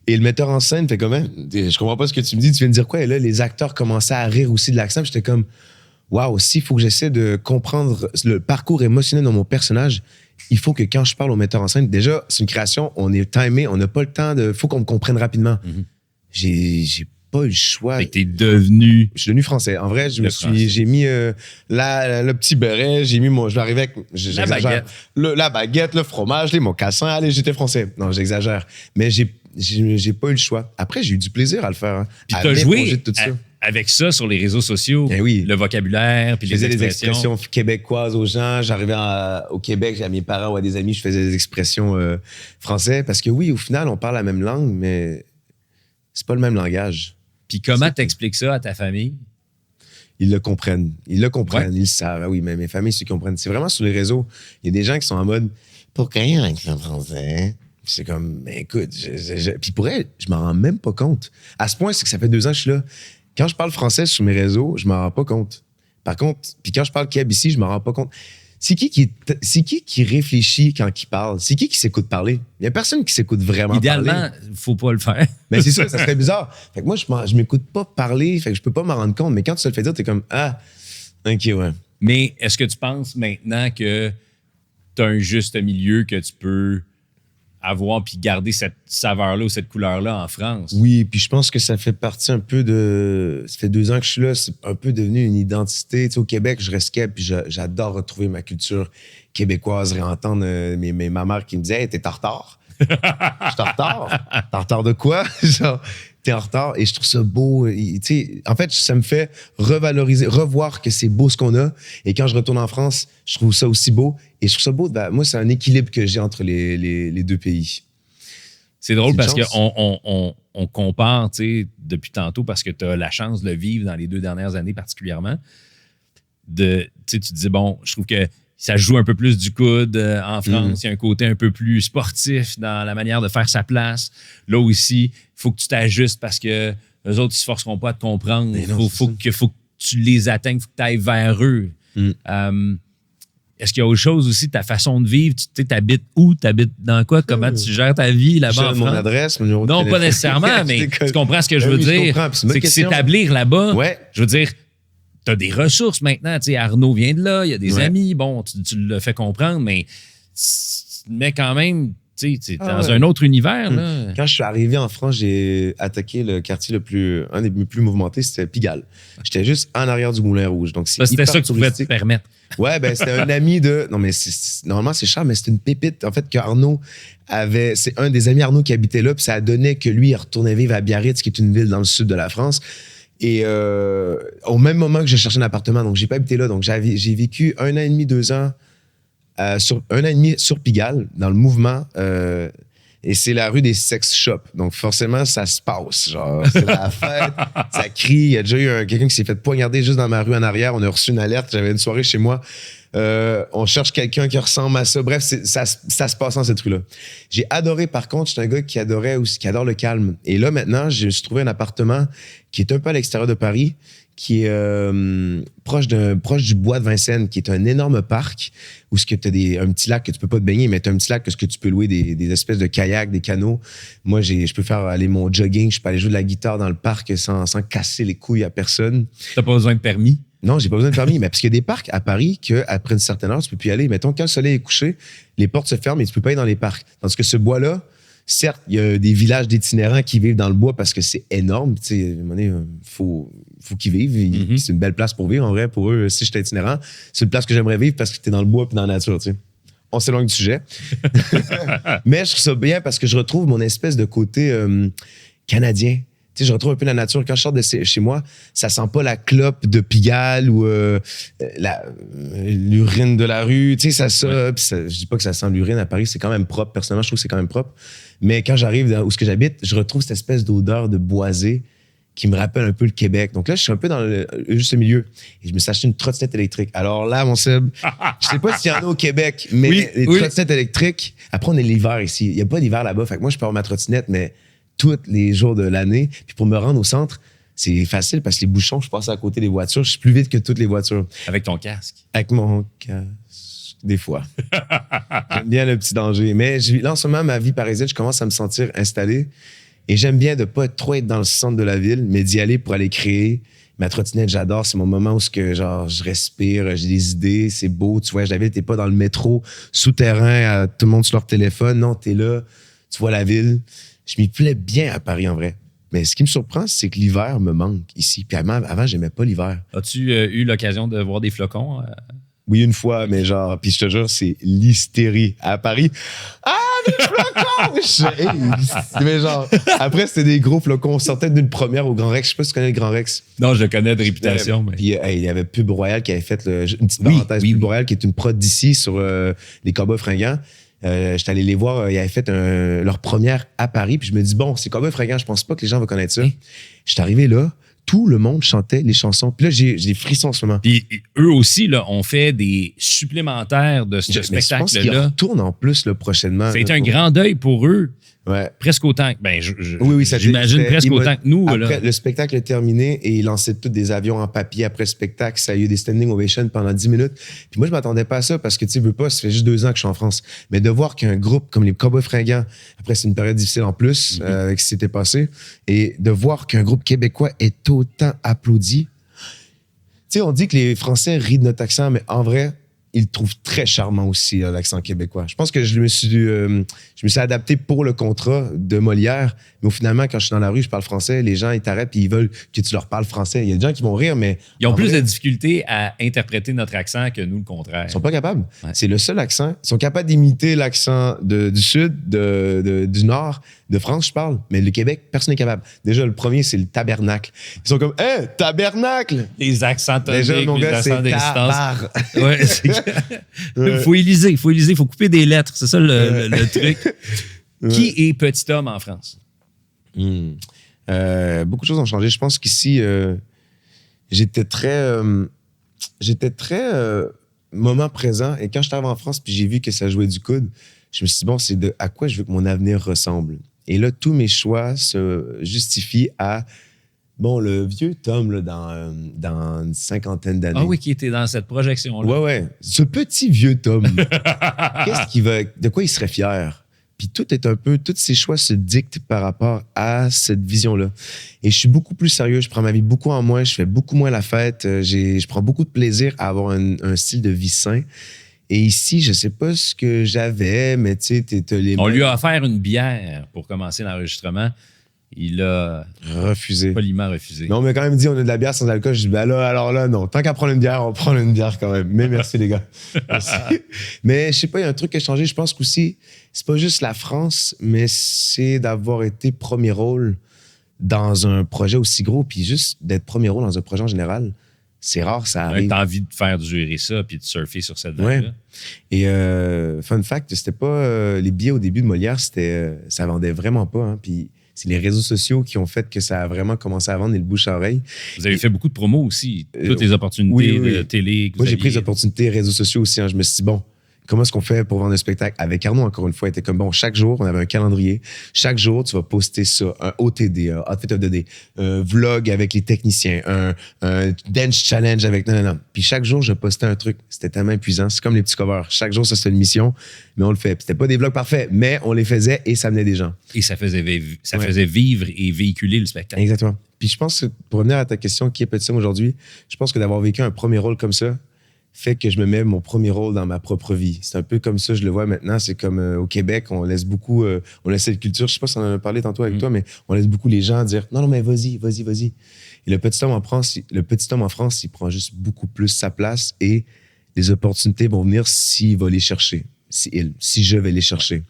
Et le metteur en scène fait comment? Je comprends pas ce que tu me dis. Tu viens de dire quoi? Et là, les acteurs commençaient à rire aussi de l'accent. J'étais comme, waouh, s'il faut que j'essaie de comprendre le parcours émotionnel de mon personnage, il faut que quand je parle au metteur en scène, déjà, c'est une création, on est timé, on n'a pas le temps de... faut qu'on me comprenne rapidement. J'ai pas eu le choix. Fait que t'es devenu... Je suis devenu français. En vrai, j'ai mis le petit béret, j'ai mis mon... Je vais arriver avec... La baguette. La baguette, le fromage, les mocassins. Allez, j'étais français. Non, j'exagère. Mais j'ai pas eu le choix. Après, j'ai eu du plaisir à le faire. Hein, puis t'as joué de tout ça. Avec ça sur les réseaux sociaux, oui. le vocabulaire, puis je faisais des expressions québécoises aux gens. J'arrivais au Québec, à mes parents ou à des amis, je faisais des expressions français. Parce que oui, au final, on parle la même langue, mais c'est pas le même langage. Puis comment t'expliques ça à ta famille? Ils le comprennent. Ils le comprennent. Ouais. Ils le savent. Ah oui, mais mes familles, ceux qui comprennent. C'est vraiment sur les réseaux. Il y a des gens qui sont en mode « Pourquoi il y a un accent français? » C'est comme, mais écoute, puis pour elle, je m'en rends même pas compte. À ce point, c'est que ça fait 2 ans que je suis là. Quand je parle français sur mes réseaux, je m'en rends pas compte. Par contre, puis quand je parle Keb ici, je m'en rends pas compte. C'est qui réfléchit quand il parle? C'est qui s'écoute parler? Il y a personne qui s'écoute vraiment Idéalement, parler. Idéalement, faut pas le faire. Mais c'est ça serait bizarre. Fait que moi, je m'écoute pas parler, fait que je peux pas m'en rendre compte. Mais quand tu te le fais dire, t'es comme, ah, OK, ouais. Mais est-ce que tu penses maintenant que t'as un juste milieu que tu peux avoir puis garder cette saveur-là ou cette couleur-là en France? Oui, puis je pense que ça fait partie un peu de... Ça fait 2 ans que je suis là, c'est un peu devenu une identité. Tu sais, au Québec, je reste Québec, puis j'adore retrouver ma culture québécoise, réentendre ma mère qui me disait « Hey, t'es en retard? » Je suis en retard? T'es en retard de quoi? Genre, t'es en retard et je trouve ça beau. Tu sais, en fait, ça me fait revaloriser, revoir que c'est beau ce qu'on a. Et quand je retourne en France, je trouve ça aussi beau. Et je trouve ça beau. Moi, c'est un équilibre que j'ai entre les 2 pays. C'est drôle parce qu'on compare, tu sais, depuis tantôt, parce que tu as la chance de le vivre dans les 2 dernières années particulièrement. Tu disais, bon, je trouve que ça joue un peu plus du coude en France. Il y a un côté un peu plus sportif dans la manière de faire sa place. Là aussi, il faut que tu t'ajustes parce que les autres, ils se forceront pas à te comprendre. Il faut que tu les atteignes, il faut que tu ailles vers eux. Est-ce qu'il y a autre chose aussi, ta façon de vivre? Tu t'habites où? Tu habites dans quoi? Comment tu gères ta vie là-bas en France? Mon adresse, mon numéro de téléphone. Non, pas nécessairement, mais tu comprends ce que je veux dire? C'est que s'établir là-bas, je veux dire, tu as des ressources maintenant. Tu sais, Arnaud vient de là, il y a des amis. Bon, tu le fais comprendre, mais quand même, tu sais, dans un autre univers. Là. Quand je suis arrivé en France, j'ai attaqué le quartier un des plus mouvementés, c'était Pigalle. J'étais juste en arrière du Moulin Rouge. Donc, c'était ça que tu pouvais te permettre. Ouais, ben c'était un ami de... Non, mais normalement, c'est cher, mais c'est une pépite. En fait, que Arnaud avait... C'est un des amis Arnaud qui habitait là, puis ça a donné que lui, il retournait vivre à Biarritz, qui est une ville dans le sud de la France. Et au même moment que je cherchais un appartement, donc j'ai pas habité là. Donc j'ai vécu 1 an et demi, 2 ans, 1 an et demi sur Pigalle, dans le mouvement. Et c'est la rue des sex shops. Donc forcément, ça se passe. Genre, c'est la fête, ça crie. Il y a déjà eu quelqu'un qui s'est fait poignarder juste dans ma rue en arrière. On a reçu une alerte. J'avais une soirée chez moi. On cherche quelqu'un qui ressemble à ça. Bref, ça se passe dans cette rue-là. J'ai adoré, par contre, j'étais un gars qui adore le calme. Et là, maintenant, je me suis trouvé un appartement qui est un peu à l'extérieur de Paris, qui est proche du bois de Vincennes, qui est un énorme parc où tu as un petit lac que tu peux pas te baigner, mais tu as un petit lac que tu peux louer des espèces de kayaks, des canots. Moi, je peux faire aller mon jogging, je peux aller jouer de la guitare dans le parc sans casser les couilles à personne. T'as pas besoin de permis? Non, j'ai pas besoin de permis, mais parce qu'il y a des parcs à Paris qu'après une certaine heure, tu peux plus y aller. Mettons, quand le soleil est couché, les portes se ferment et tu peux pas aller dans les parcs. Tandis que ce bois-là, certes, il y a des villages d'itinérants qui vivent dans le bois parce que c'est énorme. Tu sais, à un moment donné, faut qu'ils vivent. C'est une belle place pour vivre. En vrai, pour eux, si j'étais itinérant, c'est une place que j'aimerais vivre parce que t'es dans le bois et dans la nature, tu sais. On s'éloigne du sujet. Mais je trouve ça bien parce que je retrouve mon espèce de côté canadien. Tu sais, je retrouve un peu la nature. Quand je sors de chez moi, ça sent pas la clope de Pigalle ou l'urine de la rue. Tu sais, je dis pas que ça sent l'urine à Paris, c'est quand même propre. Personnellement, je trouve que c'est quand même propre. Mais quand j'arrive où ce que j'habite, je retrouve cette espèce d'odeur de boisé qui me rappelle un peu le Québec. Donc là, je suis un peu dans le juste milieu. Et je me suis acheté une trottinette électrique. Alors là, mon Seb, je sais pas s'il y en a au Québec, mais les trottinettes électriques, après, on est l'hiver ici. Il y a pas d'hiver là-bas. Fait que moi, je peux avoir ma trottinette, mais tous les jours de l'année. Puis pour me rendre au centre, c'est facile parce que les bouchons, je passe à côté des voitures. Je suis plus vite que toutes les voitures. Avec ton casque? Avec mon casque, des fois. J'aime bien le petit danger. Mais là, en ce moment, ma vie parisienne, je commence à me sentir installé. Et j'aime bien de ne pas trop être dans le centre de la ville, mais d'y aller pour aller créer. Ma trottinette, j'adore. C'est mon moment où je respire, j'ai des idées, c'est beau. Tu vois, la ville, t'es pas dans le métro souterrain, tout le monde sur leur téléphone. Non, t'es là, tu vois la ville. Je m'y plais bien à Paris, en vrai. Mais ce qui me surprend, c'est que l'hiver me manque ici. Puis avant, j'aimais pas l'hiver. As-tu eu l'occasion de voir des flocons? Oui, une fois, mais puis je te jure, c'est l'hystérie. À Paris, ah, Mais genre, après, c'était des groupes là, qu'on sortait d'une première au Grand Rex. Je sais pas si tu connais le Grand Rex. Non, je connais de réputation. Mais... Puis il y avait Pub Royal qui avait fait une petite parenthèse. Pub Royal qui est une prod d'ici sur les Cowboys Fringants. J'étais allé les voir, ils avaient fait leur première à Paris. Puis je me dis, bon, c'est Cowboys Fringants, je pense pas que les gens vont connaître ça. J'étais arrivé là. Tout le monde chantait les chansons. Puis là, j'ai des frissons en ce moment. Puis eux aussi, là, ont fait des supplémentaires de ce spectacle-là. Je pense qu'ils retournent en plus là, prochainement. Ça a été un grand deuil pour eux. Ouais. Presque autant que... j'imagine presque autant que nous. Après, là. le spectacle est terminé et ils lançaient tous des avions en papier après le spectacle. Ça a eu des standing ovations pendant 10 minutes. Puis moi, je m'attendais pas à ça parce que tu veux pas, ça fait juste 2 ans que je suis en France. Mais de voir qu'un groupe comme les Cowboys Fringants, après, c'est une période difficile en plus avec ce qui s'était passé, et de voir qu'un groupe québécois est autant applaudi. Tu sais, on dit que les Français rient de notre accent, mais en vrai, ils le trouvent très charmant aussi, l'accent québécois. Je pense que je me suis adapté pour le contrat de Molière, mais finalement, quand je suis dans la rue, je parle français, les gens, ils t'arrêtent et ils veulent que tu leur parles français. Il y a des gens qui vont rire, mais... Ils ont plus de difficulté à interpréter notre accent que nous, le contraire. Ils sont pas capables. Ouais. C'est le seul accent. Ils sont capables d'imiter l'accent du Sud, du Nord, de France, je parle, mais le Québec, personne n'est capable. Déjà, le premier, c'est le tabernacle. Ils sont comme, hey, tabernacle! Les accents toniques, déjà, mon les gars, accents c'est d'instance. Ouais, faut éliser, il faut couper des lettres. C'est ça le truc. Qui est petit homme en France? Beaucoup de choses ont changé. Je pense qu'ici, j'étais très moment présent. Et quand je suis arrivé en France, puis j'ai vu que ça jouait du coude, je me suis dit, bon, c'est à quoi je veux que mon avenir ressemble. Et là, tous mes choix se justifient à, bon, le vieux Tom, là, dans une cinquantaine d'années. Ah oui, qui était dans cette projection-là. Ouais. Ce petit vieux Tom, de quoi il serait fier? Puis tous ces choix se dictent par rapport à cette vision-là. Et je suis beaucoup plus sérieux, je prends ma vie beaucoup en moins, je fais beaucoup moins la fête, je prends beaucoup de plaisir à avoir un style de vie sain. Et ici, je sais pas ce que j'avais, mais tu sais, On lui a offert une bière pour commencer l'enregistrement. Il a poliment refusé. Non, mais quand même dit, on a de la bière sans alcool. Je dis, ben là, alors là, non. Tant qu'à prendre une bière, on prend une bière quand même. Mais merci, les gars. Merci. Mais je sais pas, il y a un truc qui a changé. Je pense qu'aussi, c'est pas juste la France, mais c'est d'avoir été premier rôle dans un projet aussi gros, puis juste d'être premier rôle dans un projet en général. C'est rare, ça arrive. T'as envie de faire durer ça puis de surfer sur cette vague-là. Ouais. Et fun fact, c'était pas... les billets au début de Molière, ça vendait vraiment pas. Hein, puis c'est les réseaux sociaux qui ont fait que ça a vraiment commencé à vendre et le bouche à oreille. Vous avez fait beaucoup de promos aussi. Toutes les opportunités de télé que Moi, j'ai pris les opportunités réseaux sociaux aussi. Hein. Je me suis dit, bon, comment est-ce qu'on fait pour vendre un spectacle? Avec Arnaud, encore une fois, il était comme, bon, chaque jour, on avait un calendrier. Chaque jour, tu vas poster ça. Un OTD, un Outfit of the Day, un vlog avec les techniciens, un dance challenge avec... Non. Puis chaque jour, je postais un truc. C'était tellement épuisant. C'est comme les petits covers. Chaque jour, ça, c'était une mission, mais on le fait. Puis c'était pas des vlogs parfaits, mais on les faisait et ça amenait des gens. Et ça faisait vivre et véhiculer le spectacle. Exactement. Puis je pense que, pour revenir à ta question, qui est petit homme aujourd'hui, je pense que d'avoir vécu un premier rôle comme ça, fait que je me mets mon premier rôle dans ma propre vie. C'est un peu comme ça, je le vois maintenant. C'est comme au Québec, on laisse beaucoup... on laisse cette culture, je sais pas si on en a parlé tantôt avec toi, mais on laisse beaucoup les gens dire « Non, mais vas-y. » Et le petit homme en France, il prend juste beaucoup plus sa place et les opportunités vont venir s'il va les chercher. Si je vais les chercher.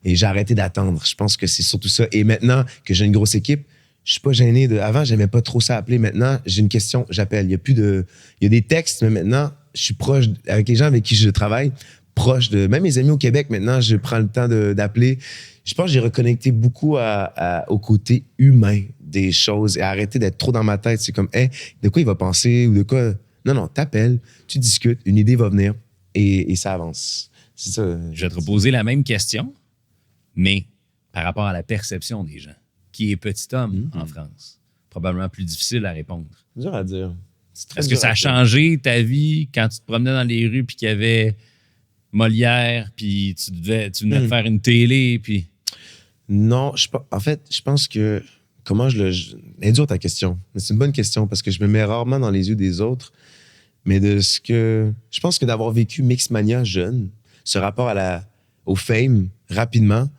Et j'ai arrêté d'attendre. Je pense que c'est surtout ça. Et maintenant que j'ai une grosse équipe, je suis pas gêné Avant, j'aimais pas trop ça appeler. Maintenant, j'ai une question, j'appelle. Il y a des textes, mais maintenant, je suis proche, avec les gens avec qui je travaille, proche de... Même mes amis au Québec, maintenant, je prends le temps d'appeler. Je pense que j'ai reconnecté beaucoup au côté humain des choses et arrêter d'être trop dans ma tête. C'est comme, hey, de quoi il va penser ou de quoi... Non, t'appelles, tu discutes, une idée va venir et ça avance. C'est ça. Je vais te reposer la même question, mais par rapport à la perception des gens. Qui est petit homme en France? Probablement plus difficile à répondre. C'est dur à dire. Est-ce que ça a changé ta vie quand tu te promenais dans les rues puis qu'il y avait Molière puis tu venais de faire une télé puis... Non, en fait, je pense que... Elle dure ta question. Mais c'est une bonne question parce que je me mets rarement dans les yeux des autres. Mais je pense que d'avoir vécu Mixmania jeune, ce rapport au fame rapidement,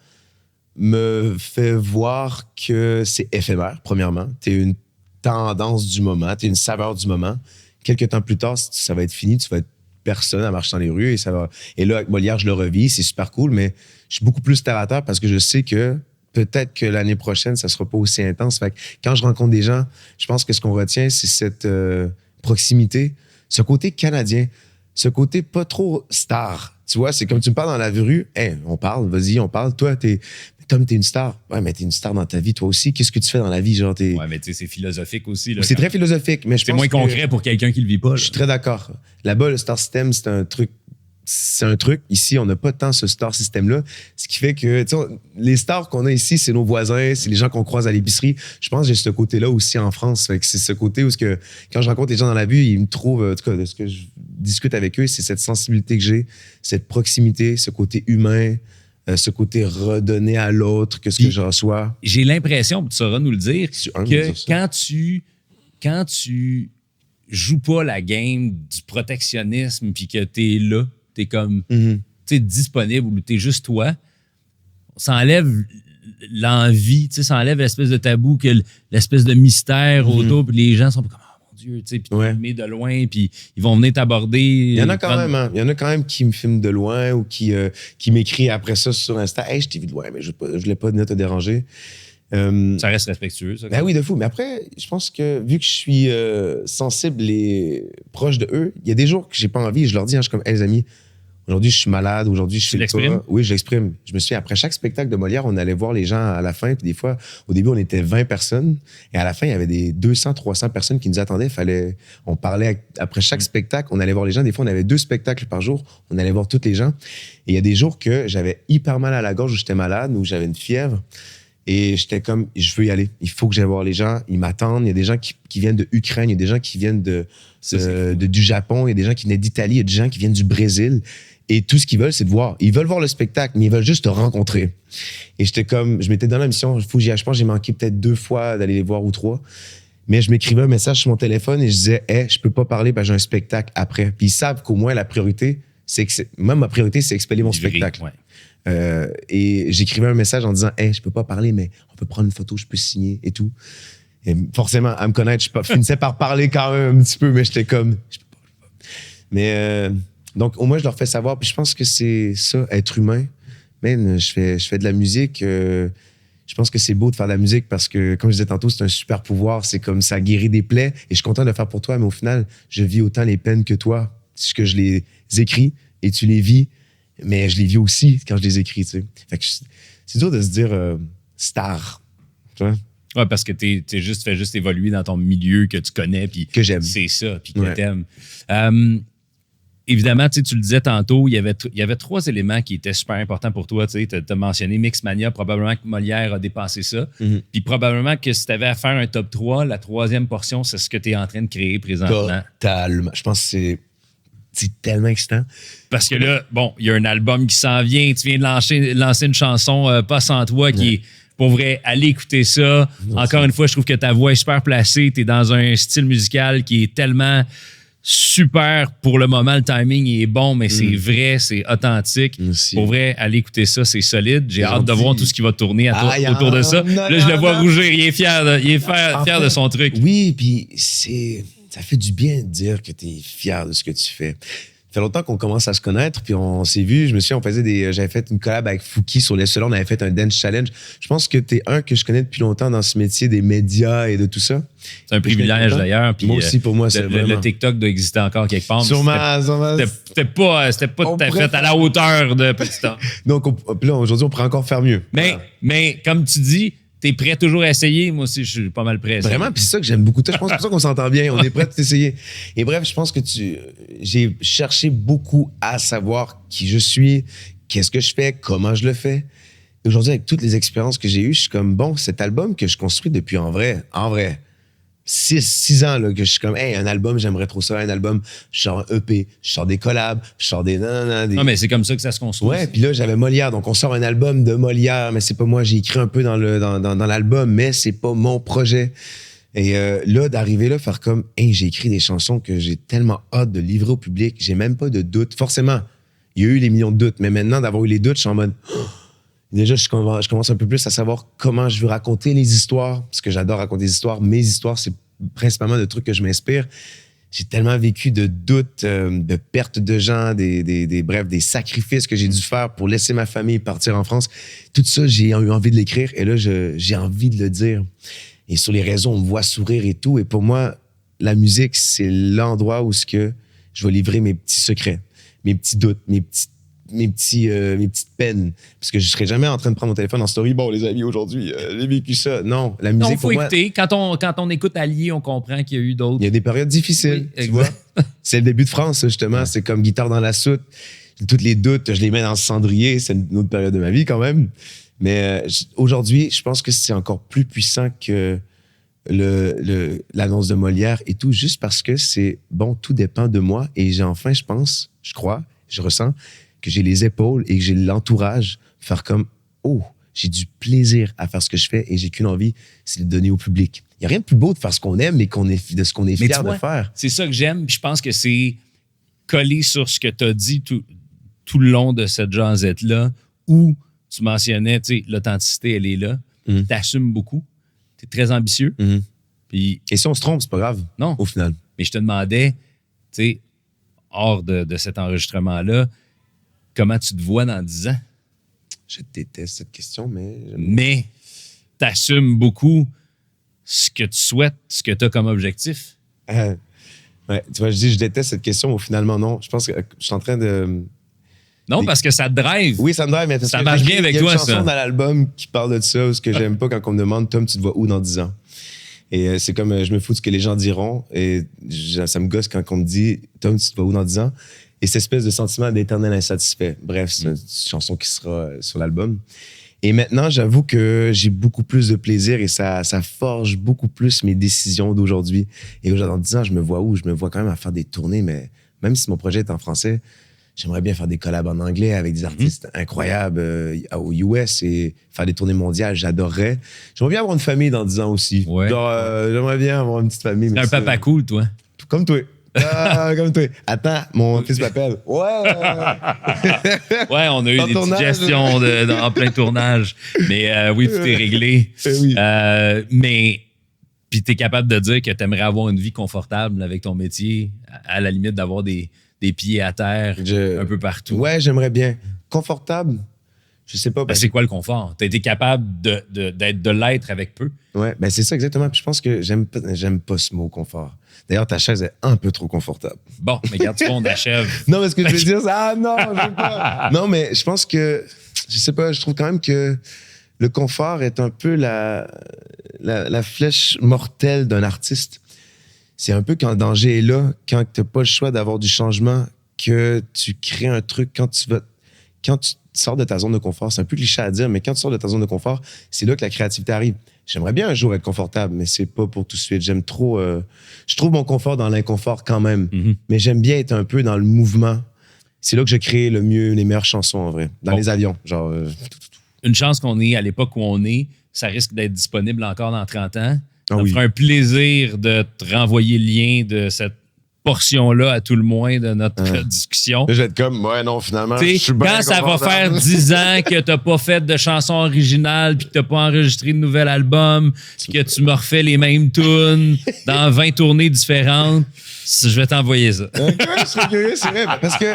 me fait voir que c'est éphémère, premièrement. T'es une tendance du moment, t'es une saveur du moment. Quelques temps plus tard, ça va être fini, tu vas être personne à marcher dans les rues et ça va. Et là, avec Molière, je le revis, c'est super cool, mais je suis beaucoup plus terre à terre parce que je sais que peut-être que l'année prochaine, ça sera pas aussi intense. Fait que quand je rencontre des gens, je pense que ce qu'on retient, c'est cette proximité, ce côté canadien, ce côté pas trop star. Tu vois, c'est comme tu me parles dans la rue, hey, on parle, vas-y, on parle. Toi, Tom, t'es une star. Ouais, mais t'es une star dans ta vie, toi aussi. Qu'est-ce que tu fais dans la vie? Genre, Ouais, mais tu sais, c'est philosophique aussi. Là, c'est très philosophique, mais je pense c'est moins concret pour quelqu'un qui le vit pas. Là. Je suis très d'accord. Là-bas, le star system, c'est un truc. Ici, on n'a pas tant ce star system-là. Ce qui fait que, tu sais, les stars qu'on a ici, c'est nos voisins, c'est les gens qu'on croise à l'épicerie. Je pense que j'ai ce côté-là aussi en France. Fait que c'est ce côté où quand je rencontre les gens dans la vie, ils me trouvent, en tout cas, de ce que je discute avec eux, c'est cette sensibilité que j'ai, cette proximité, ce côté humain, ce côté redonné à l'autre que ce que je reçois. J'ai l'impression, tu sauras nous le dire, que quand tu joues pas la game du protectionnisme puis que t'es là, t'es comme t'es disponible ou t'es juste toi, ça enlève l'envie, ça enlève l'espèce de tabou, l'espèce de mystère autour, puis les gens sont comme oh mon Dieu, puis tu te mets de loin, puis ils vont venir t'aborder. Il y en a quand même, hein. Il y en a quand même qui me filment de loin ou qui m'écrit après ça sur Insta, hey, je t'ai vu de loin, mais je voulais pas venir te déranger. Ça reste respectueux, ça. Ben oui, de fou. Mais après, je pense que vu que je suis sensible et proche de eux, il y a des jours que j'ai pas envie et je leur dis, hein, je suis comme, hey, les amis, aujourd'hui, je suis malade, aujourd'hui, je fais le pas. Oui, je l'exprime. Je me souviens, après chaque spectacle de Molière, on allait voir les gens à la fin, puis des fois, au début, on était 20 personnes, et à la fin, il y avait des 200, 300 personnes qui nous attendaient. On parlait après chaque spectacle, on allait voir les gens. Des fois, on avait 2 spectacles par jour, on allait voir tous les gens. Et il y a des jours que j'avais hyper mal à la gorge, où j'étais malade, où j'avais une fièvre. Et j'étais comme, je veux y aller. Il faut que j'aille voir les gens. Ils m'attendent. Il y a des gens qui viennent de Ukraine. Il y a des gens qui viennent du Japon. Il y a des gens qui viennent d'Italie. Il y a des gens qui viennent du Brésil. Et tout ce qu'ils veulent, c'est de voir. Ils veulent voir le spectacle, mais ils veulent juste te rencontrer. Et j'étais comme, je m'étais dans la mission. Je pense que j'ai manqué peut-être 2 fois d'aller les voir ou 3. Mais je m'écrivais un message sur mon téléphone et je disais, hey, je peux pas parler parce que j'ai un spectacle après. Puis ils savent qu'au moins la priorité, moi, ma priorité, c'est expeller mon spectacle. Ouais. Et j'écrivais un message en disant hey, je peux pas parler, mais on peut prendre une photo, je peux signer et tout. Et forcément, à me connaître, je finissais par parler quand même un petit peu, mais j'étais comme je peux pas. Mais donc, au moins, je leur fais savoir. Puis je pense que c'est ça, être humain. Man, je fais de la musique. Je pense que c'est beau de faire de la musique parce que, comme je disais tantôt, c'est un super pouvoir. C'est comme ça guérit des plaies. Et je suis content de le faire pour toi, mais au final, je vis autant les peines que toi. C'est que je les écris et tu les vis. Mais je les vis aussi quand je les écris, tu sais. Fait que c'est dur de se dire star, tu vois. Ouais, parce que tu fais juste évoluer dans ton milieu que tu connais, puis que j'aime. C'est ça, puis que t'aimes. Évidemment, tu le disais tantôt, il y avait 3 éléments qui étaient super importants pour toi. Tu as mentionné Mixmania, probablement que Molière a dépassé ça. Puis probablement que si tu avais à faire un top 3, la 3e portion, c'est ce que tu es en train de créer présentement. Totalement. Je pense que c'est tellement excitant. Parce que là, bon, il y a un album qui s'en vient. Tu viens de lancer une chanson, Pas sans toi, qui est, pour vrai, allez écouter ça. Encore une fois, je trouve que ta voix est super placée. Tu es dans un style musical qui est tellement super pour le moment. Le timing est bon, mais c'est vrai, c'est authentique. Merci. Pour vrai, allez écouter ça, c'est solide. J'ai hâte de voir tout ce qui va tourner autour de ça. Là, je le vois rougir. Il est fier de son truc. Oui, puis ça fait du bien de dire que tu es fier de ce que tu fais. Ça fait longtemps qu'on commence à se connaître, puis on s'est vu. Je me souviens, j'avais fait une collab avec Fouki sur les Solons, on avait fait un dance challenge. Je pense que t'es un que je connais depuis longtemps dans ce métier des médias et de tout ça. C'est un privilège d'ailleurs. Moi aussi, pour moi, c'est vraiment... Le TikTok doit exister encore quelque part. Sûrement. C'était pas tout à fait à la hauteur de Petit Temps. Donc là, aujourd'hui, on pourrait encore faire mieux. Mais comme tu dis, t'es prêt toujours à essayer. Moi aussi, je suis pas mal prêt à essayer. Vraiment, puis c'est ça que j'aime beaucoup. Je pense que c'est pour ça qu'on s'entend bien. On est prêt à t'essayer. Et bref, je pense que j'ai cherché beaucoup à savoir qui je suis, qu'est-ce que je fais, comment je le fais. Et aujourd'hui, avec toutes les expériences que j'ai eues, je suis comme, bon, cet album que je construis depuis en vrai, 6 ans, là, que je suis comme, hey, un album, j'aimerais trop ça, un album, je sors un EP, je sors des collabs, je sors des Non, mais c'est comme ça que ça se construit. Ouais, puis là, j'avais Molière, donc on sort un album de Molière, mais c'est pas moi, j'ai écrit un peu dans l'album, mais c'est pas mon projet. Et là, d'arriver là, faire comme, hey, j'ai écrit des chansons que j'ai tellement hâte de livrer au public, j'ai même pas de doute. Forcément, il y a eu les millions de doutes, mais maintenant, d'avoir eu les doutes, je suis en mode... Déjà, je commence un peu plus à savoir comment je veux raconter les histoires, parce que j'adore raconter des histoires. Mes histoires, c'est principalement de trucs que je m'inspire. j'ai tellement vécu de doutes, de pertes de gens, bref, des sacrifices que j'ai dû faire pour laisser ma famille partir en France. Tout ça, j'ai eu envie de l'écrire et là, j'ai envie de le dire. Et sur les réseaux, on me voit sourire et tout. Et pour moi, la musique, c'est l'endroit où je vais livrer mes petits secrets, mes petits doutes, mes petites peines. Parce que je serais jamais en train de prendre mon téléphone en story. Bon, les amis, aujourd'hui, j'ai vécu ça. Non, la musique, faut écouter. Quand on écoute Allié, on comprend qu'il y a eu d'autres. Il y a des périodes difficiles, oui, tu vois. C'est le début de France, justement. Ouais. C'est comme guitare dans la soute. Tous les doutes, je les mets dans le cendrier. C'est une autre période de ma vie, quand même. Mais aujourd'hui, je pense que c'est encore plus puissant que l'annonce de Molière et tout, juste parce que c'est, bon, tout dépend de moi. Et j'ai enfin, je pense, je crois, je ressens que j'ai les épaules et que j'ai l'entourage pour faire comme, oh, j'ai du plaisir à faire ce que je fais et j'ai qu'une envie, c'est de donner au public. Il n'y a rien de plus beau de faire ce qu'on aime et de ce qu'on est fier de faire. C'est ça que j'aime. Je pense que c'est collé sur ce que tu as dit tout le long de cette jasette-là, où tu mentionnais, tu sais, l'authenticité, elle est là. Tu assumes beaucoup. Tu es très ambitieux. Puis, et si on se trompe, c'est pas grave. Non. Au final. Mais je te demandais, tu sais, hors de cet enregistrement-là, comment tu te vois dans 10 ans? Je déteste cette question, mais... Mais tu assumes beaucoup ce que tu souhaites, ce que tu as comme objectif. Ouais, tu vois, je dis je déteste cette question, mais finalement, non. Je pense que je suis en train de... Non, parce que ça te drive. Oui, ça me drive, mais ça marche bien avec toi, ça. Il y a une chanson dans l'album qui parle de ça, ce que j'aime pas quand on me demande, Tom, tu te vois où dans 10 ans? Et c'est comme, je me fous de ce que les gens diront, et ça me gosse quand on me dit, Tom, tu te vois où dans 10 ans? Et cette espèce de sentiment d'éternel insatisfait. Bref, c'est une chanson qui sera sur l'album. Et maintenant, j'avoue que j'ai beaucoup plus de plaisir et ça forge beaucoup plus mes décisions d'aujourd'hui. Et aujourd'hui, dans 10 ans, je me vois où? Je me vois quand même à faire des tournées, mais même si mon projet est en français, j'aimerais bien faire des collabs en anglais avec des artistes incroyables aux US et faire des tournées mondiales. J'adorerais. J'aimerais bien avoir une famille dans 10 ans aussi. Ouais. Genre, j'aimerais bien avoir une petite famille. T'es un papa cool, toi. Comme toi. Comme toi. Attends, mon fils m'appelle. Ouais, on a eu des petites gestions en plein tournage. Mais oui, tout est réglé. Oui. Mais puis t'es capable de dire que t'aimerais avoir une vie confortable avec ton métier, à la limite d'avoir des pieds à terre un peu partout. Ouais, j'aimerais bien. Confortable, je sais pas. C'est quoi le confort? T'as été capable de l'être avec peu? Ouais, ben c'est ça exactement. Puis je pense que j'aime pas ce mot confort. D'ailleurs, ta chaise est un peu trop confortable. Bon, mais regarde, on achève. Non, mais ce que je veux dire, c'est non, je veux pas. Non, mais je pense que, je sais pas, je trouve quand même que le confort est un peu la flèche mortelle d'un artiste. C'est un peu quand le danger est là, quand tu n'as pas le choix d'avoir du changement, que tu crées un truc quand tu sors de ta zone de confort. C'est un peu cliché à dire, mais quand tu sors de ta zone de confort, c'est là que la créativité arrive. J'aimerais bien un jour être confortable, mais c'est pas pour tout de suite. Je trouve mon confort dans l'inconfort quand même, mais j'aime bien être un peu dans le mouvement. C'est là que je crée le mieux, les meilleures chansons en vrai. Dans les avions, genre... Une chance qu'on est à l'époque où on est, ça risque d'être disponible encore dans 30 ans. Ça me ferait un plaisir de te renvoyer le lien de cette portion-là, à tout le moins, de notre discussion. Je vais être comme, ouais, non, finalement, je suis bien quand ça va faire 10 ans que t'as pas fait de chanson originale puis que t'as pas enregistré de nouvel album, que tu me refais les mêmes tunes dans 20 tournées différentes, je vais t'envoyer ça. Je serais curieux, c'est vrai, parce que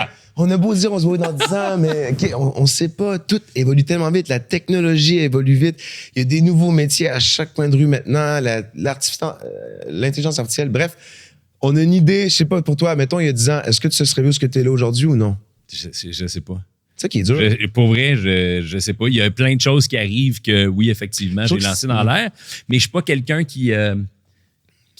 on a beau dire on se voit dans 10 ans, mais on sait pas. Tout évolue tellement vite. La technologie évolue vite. Il y a des nouveaux métiers à chaque coin de rue maintenant. L'intelligence artificielle. Bref, on a une idée. Je sais pas, pour toi, mettons, il y a 10 ans, est-ce que tu serais vu où ce que tu es là aujourd'hui ou non? Je sais pas. C'est ça qui est dur. Pour vrai, je sais pas. Il y a plein de choses qui arrivent que, oui, effectivement, j'ai lancé dans l'air. Mais je suis pas quelqu'un qui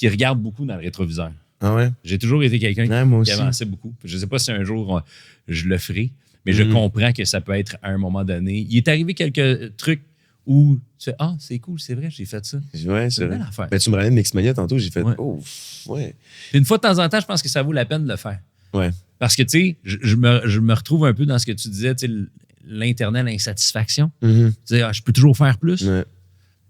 regarde beaucoup dans le rétroviseur. Ah ouais? J'ai toujours été quelqu'un qui avançait beaucoup. Je ne sais pas si un jour je le ferai, mais je comprends que ça peut être à un moment donné. Il est arrivé quelques trucs où tu fais « Ah, c'est cool, c'est vrai, j'ai fait ça. » Ouais, c'est vrai. Ben, tu me ramènes Mixmania tantôt, j'ai fait « Oh, ouais. » Une fois de temps en temps, je pense que ça vaut la peine de le faire. Ouais. Parce que, tu sais, je me retrouve un peu dans ce que tu disais, tu sais, l'éternelle insatisfaction. Tu sais, je peux toujours faire plus. Ouais.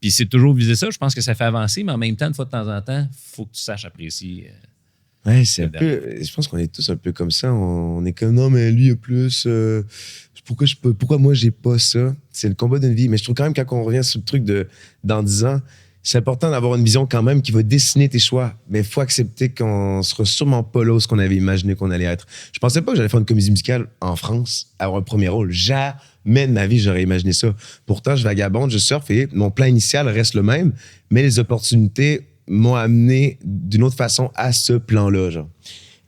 Puis c'est toujours viser ça. Je pense que ça fait avancer, mais en même temps, une fois de temps en temps, il faut que tu saches apprécier. Ouais, c'est un peu. Je pense qu'on est tous un peu comme ça. On est comme non, mais lui, il a plus. Pourquoi moi, j'ai pas ça? C'est le combat d'une vie. Mais je trouve quand même, quand on revient sur le truc de dans 10 ans, c'est important d'avoir une vision quand même qui va dessiner tes choix. Mais il faut accepter qu'on sera sûrement pas là où ce qu'on avait imaginé qu'on allait être. Je pensais pas que j'allais faire une comédie musicale en France, avoir un premier rôle. Jamais de ma vie, j'aurais imaginé ça. Pourtant, je vagabonde, je surfe et mon plan initial reste le même, mais les opportunités m'ont amené d'une autre façon à ce plan-là, genre.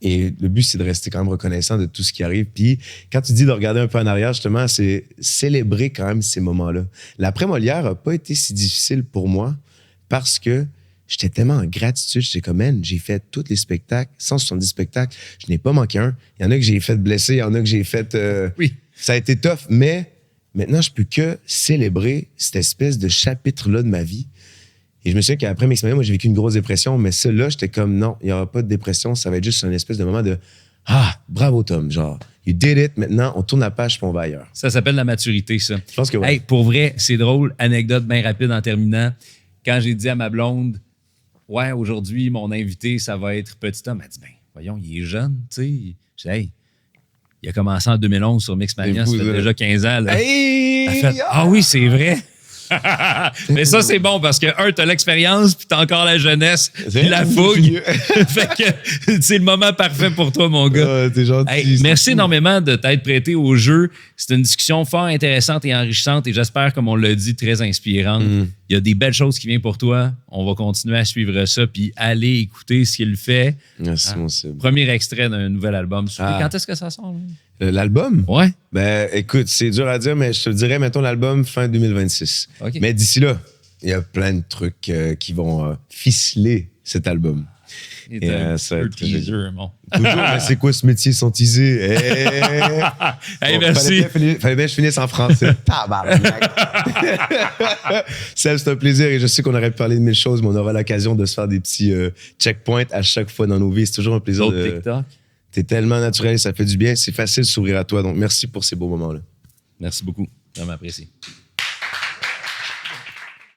Et le but, c'est de rester quand même reconnaissant de tout ce qui arrive. Puis quand tu dis de regarder un peu en arrière, justement, c'est célébrer quand même ces moments-là. L'après-Molière n'a pas été si difficile pour moi parce que j'étais tellement en gratitude. J'étais comme, man, j'ai fait tous les spectacles, 170 spectacles. Je n'ai pas manqué un. Il y en a que j'ai fait blesser, il y en a que j'ai fait... Oui. Ça a été tough, mais maintenant, je peux que célébrer cette espèce de chapitre-là de ma vie. Et je me souviens qu'après Mixmania, moi, j'ai vécu une grosse dépression, mais celle-là, j'étais comme, non, il n'y aura pas de dépression, ça va être juste un espèce de moment de « Ah, bravo Tom, genre, you did it, maintenant, on tourne la page puis on va ailleurs. » Ça s'appelle la maturité, ça. Je pense que oui. Hey, pour vrai, c'est drôle, anecdote bien rapide en terminant. Quand j'ai dit à ma blonde, ouais, aujourd'hui, mon invité, ça va être Petit Tom, elle dit, ben, voyons, il est jeune, tu sais. Je dis, hey, il a commencé en 2011 sur Mixmania, ça fait déjà 15 ans. Là. Hey! Elle fait, ah oui, c'est vrai. Mais ça, c'est bon parce que, t'as l'expérience, puis t'as encore la jeunesse, puis la fougue. Fait que c'est le moment parfait pour toi, mon gars. T'es gentil. Hey, merci énormément de t'être prêté au jeu. C'est une discussion fort intéressante et enrichissante et j'espère, comme on l'a dit, très inspirante. Il y a des belles choses qui viennent pour toi. On va continuer à suivre ça, puis aller écouter ce qu'il fait. Merci, mon Seb. Premier extrait d'un nouvel album. Quand est-ce que ça sort? Là? L'album? Ouais. Ben, écoute, c'est dur à dire, mais je te le dirais, mettons l'album fin 2026. Okay. Mais d'ici là, il y a plein de trucs qui vont ficeler cet album. Et ça va être teaser, bon. Toujours, mais c'est quoi ce métier sans teaser? Hey, merci. Fallait bien que je finisse en français. Tabarnak! C'est un plaisir et je sais qu'on aurait pu parler de mille choses, mais on aura l'occasion de se faire des petits checkpoints à chaque fois dans nos vies. C'est toujours un plaisir. TikTok. T'es tellement naturel, ça fait du bien. C'est facile de sourire à toi. Donc, merci pour ces beaux moments-là. Merci beaucoup. Vraiment apprécié.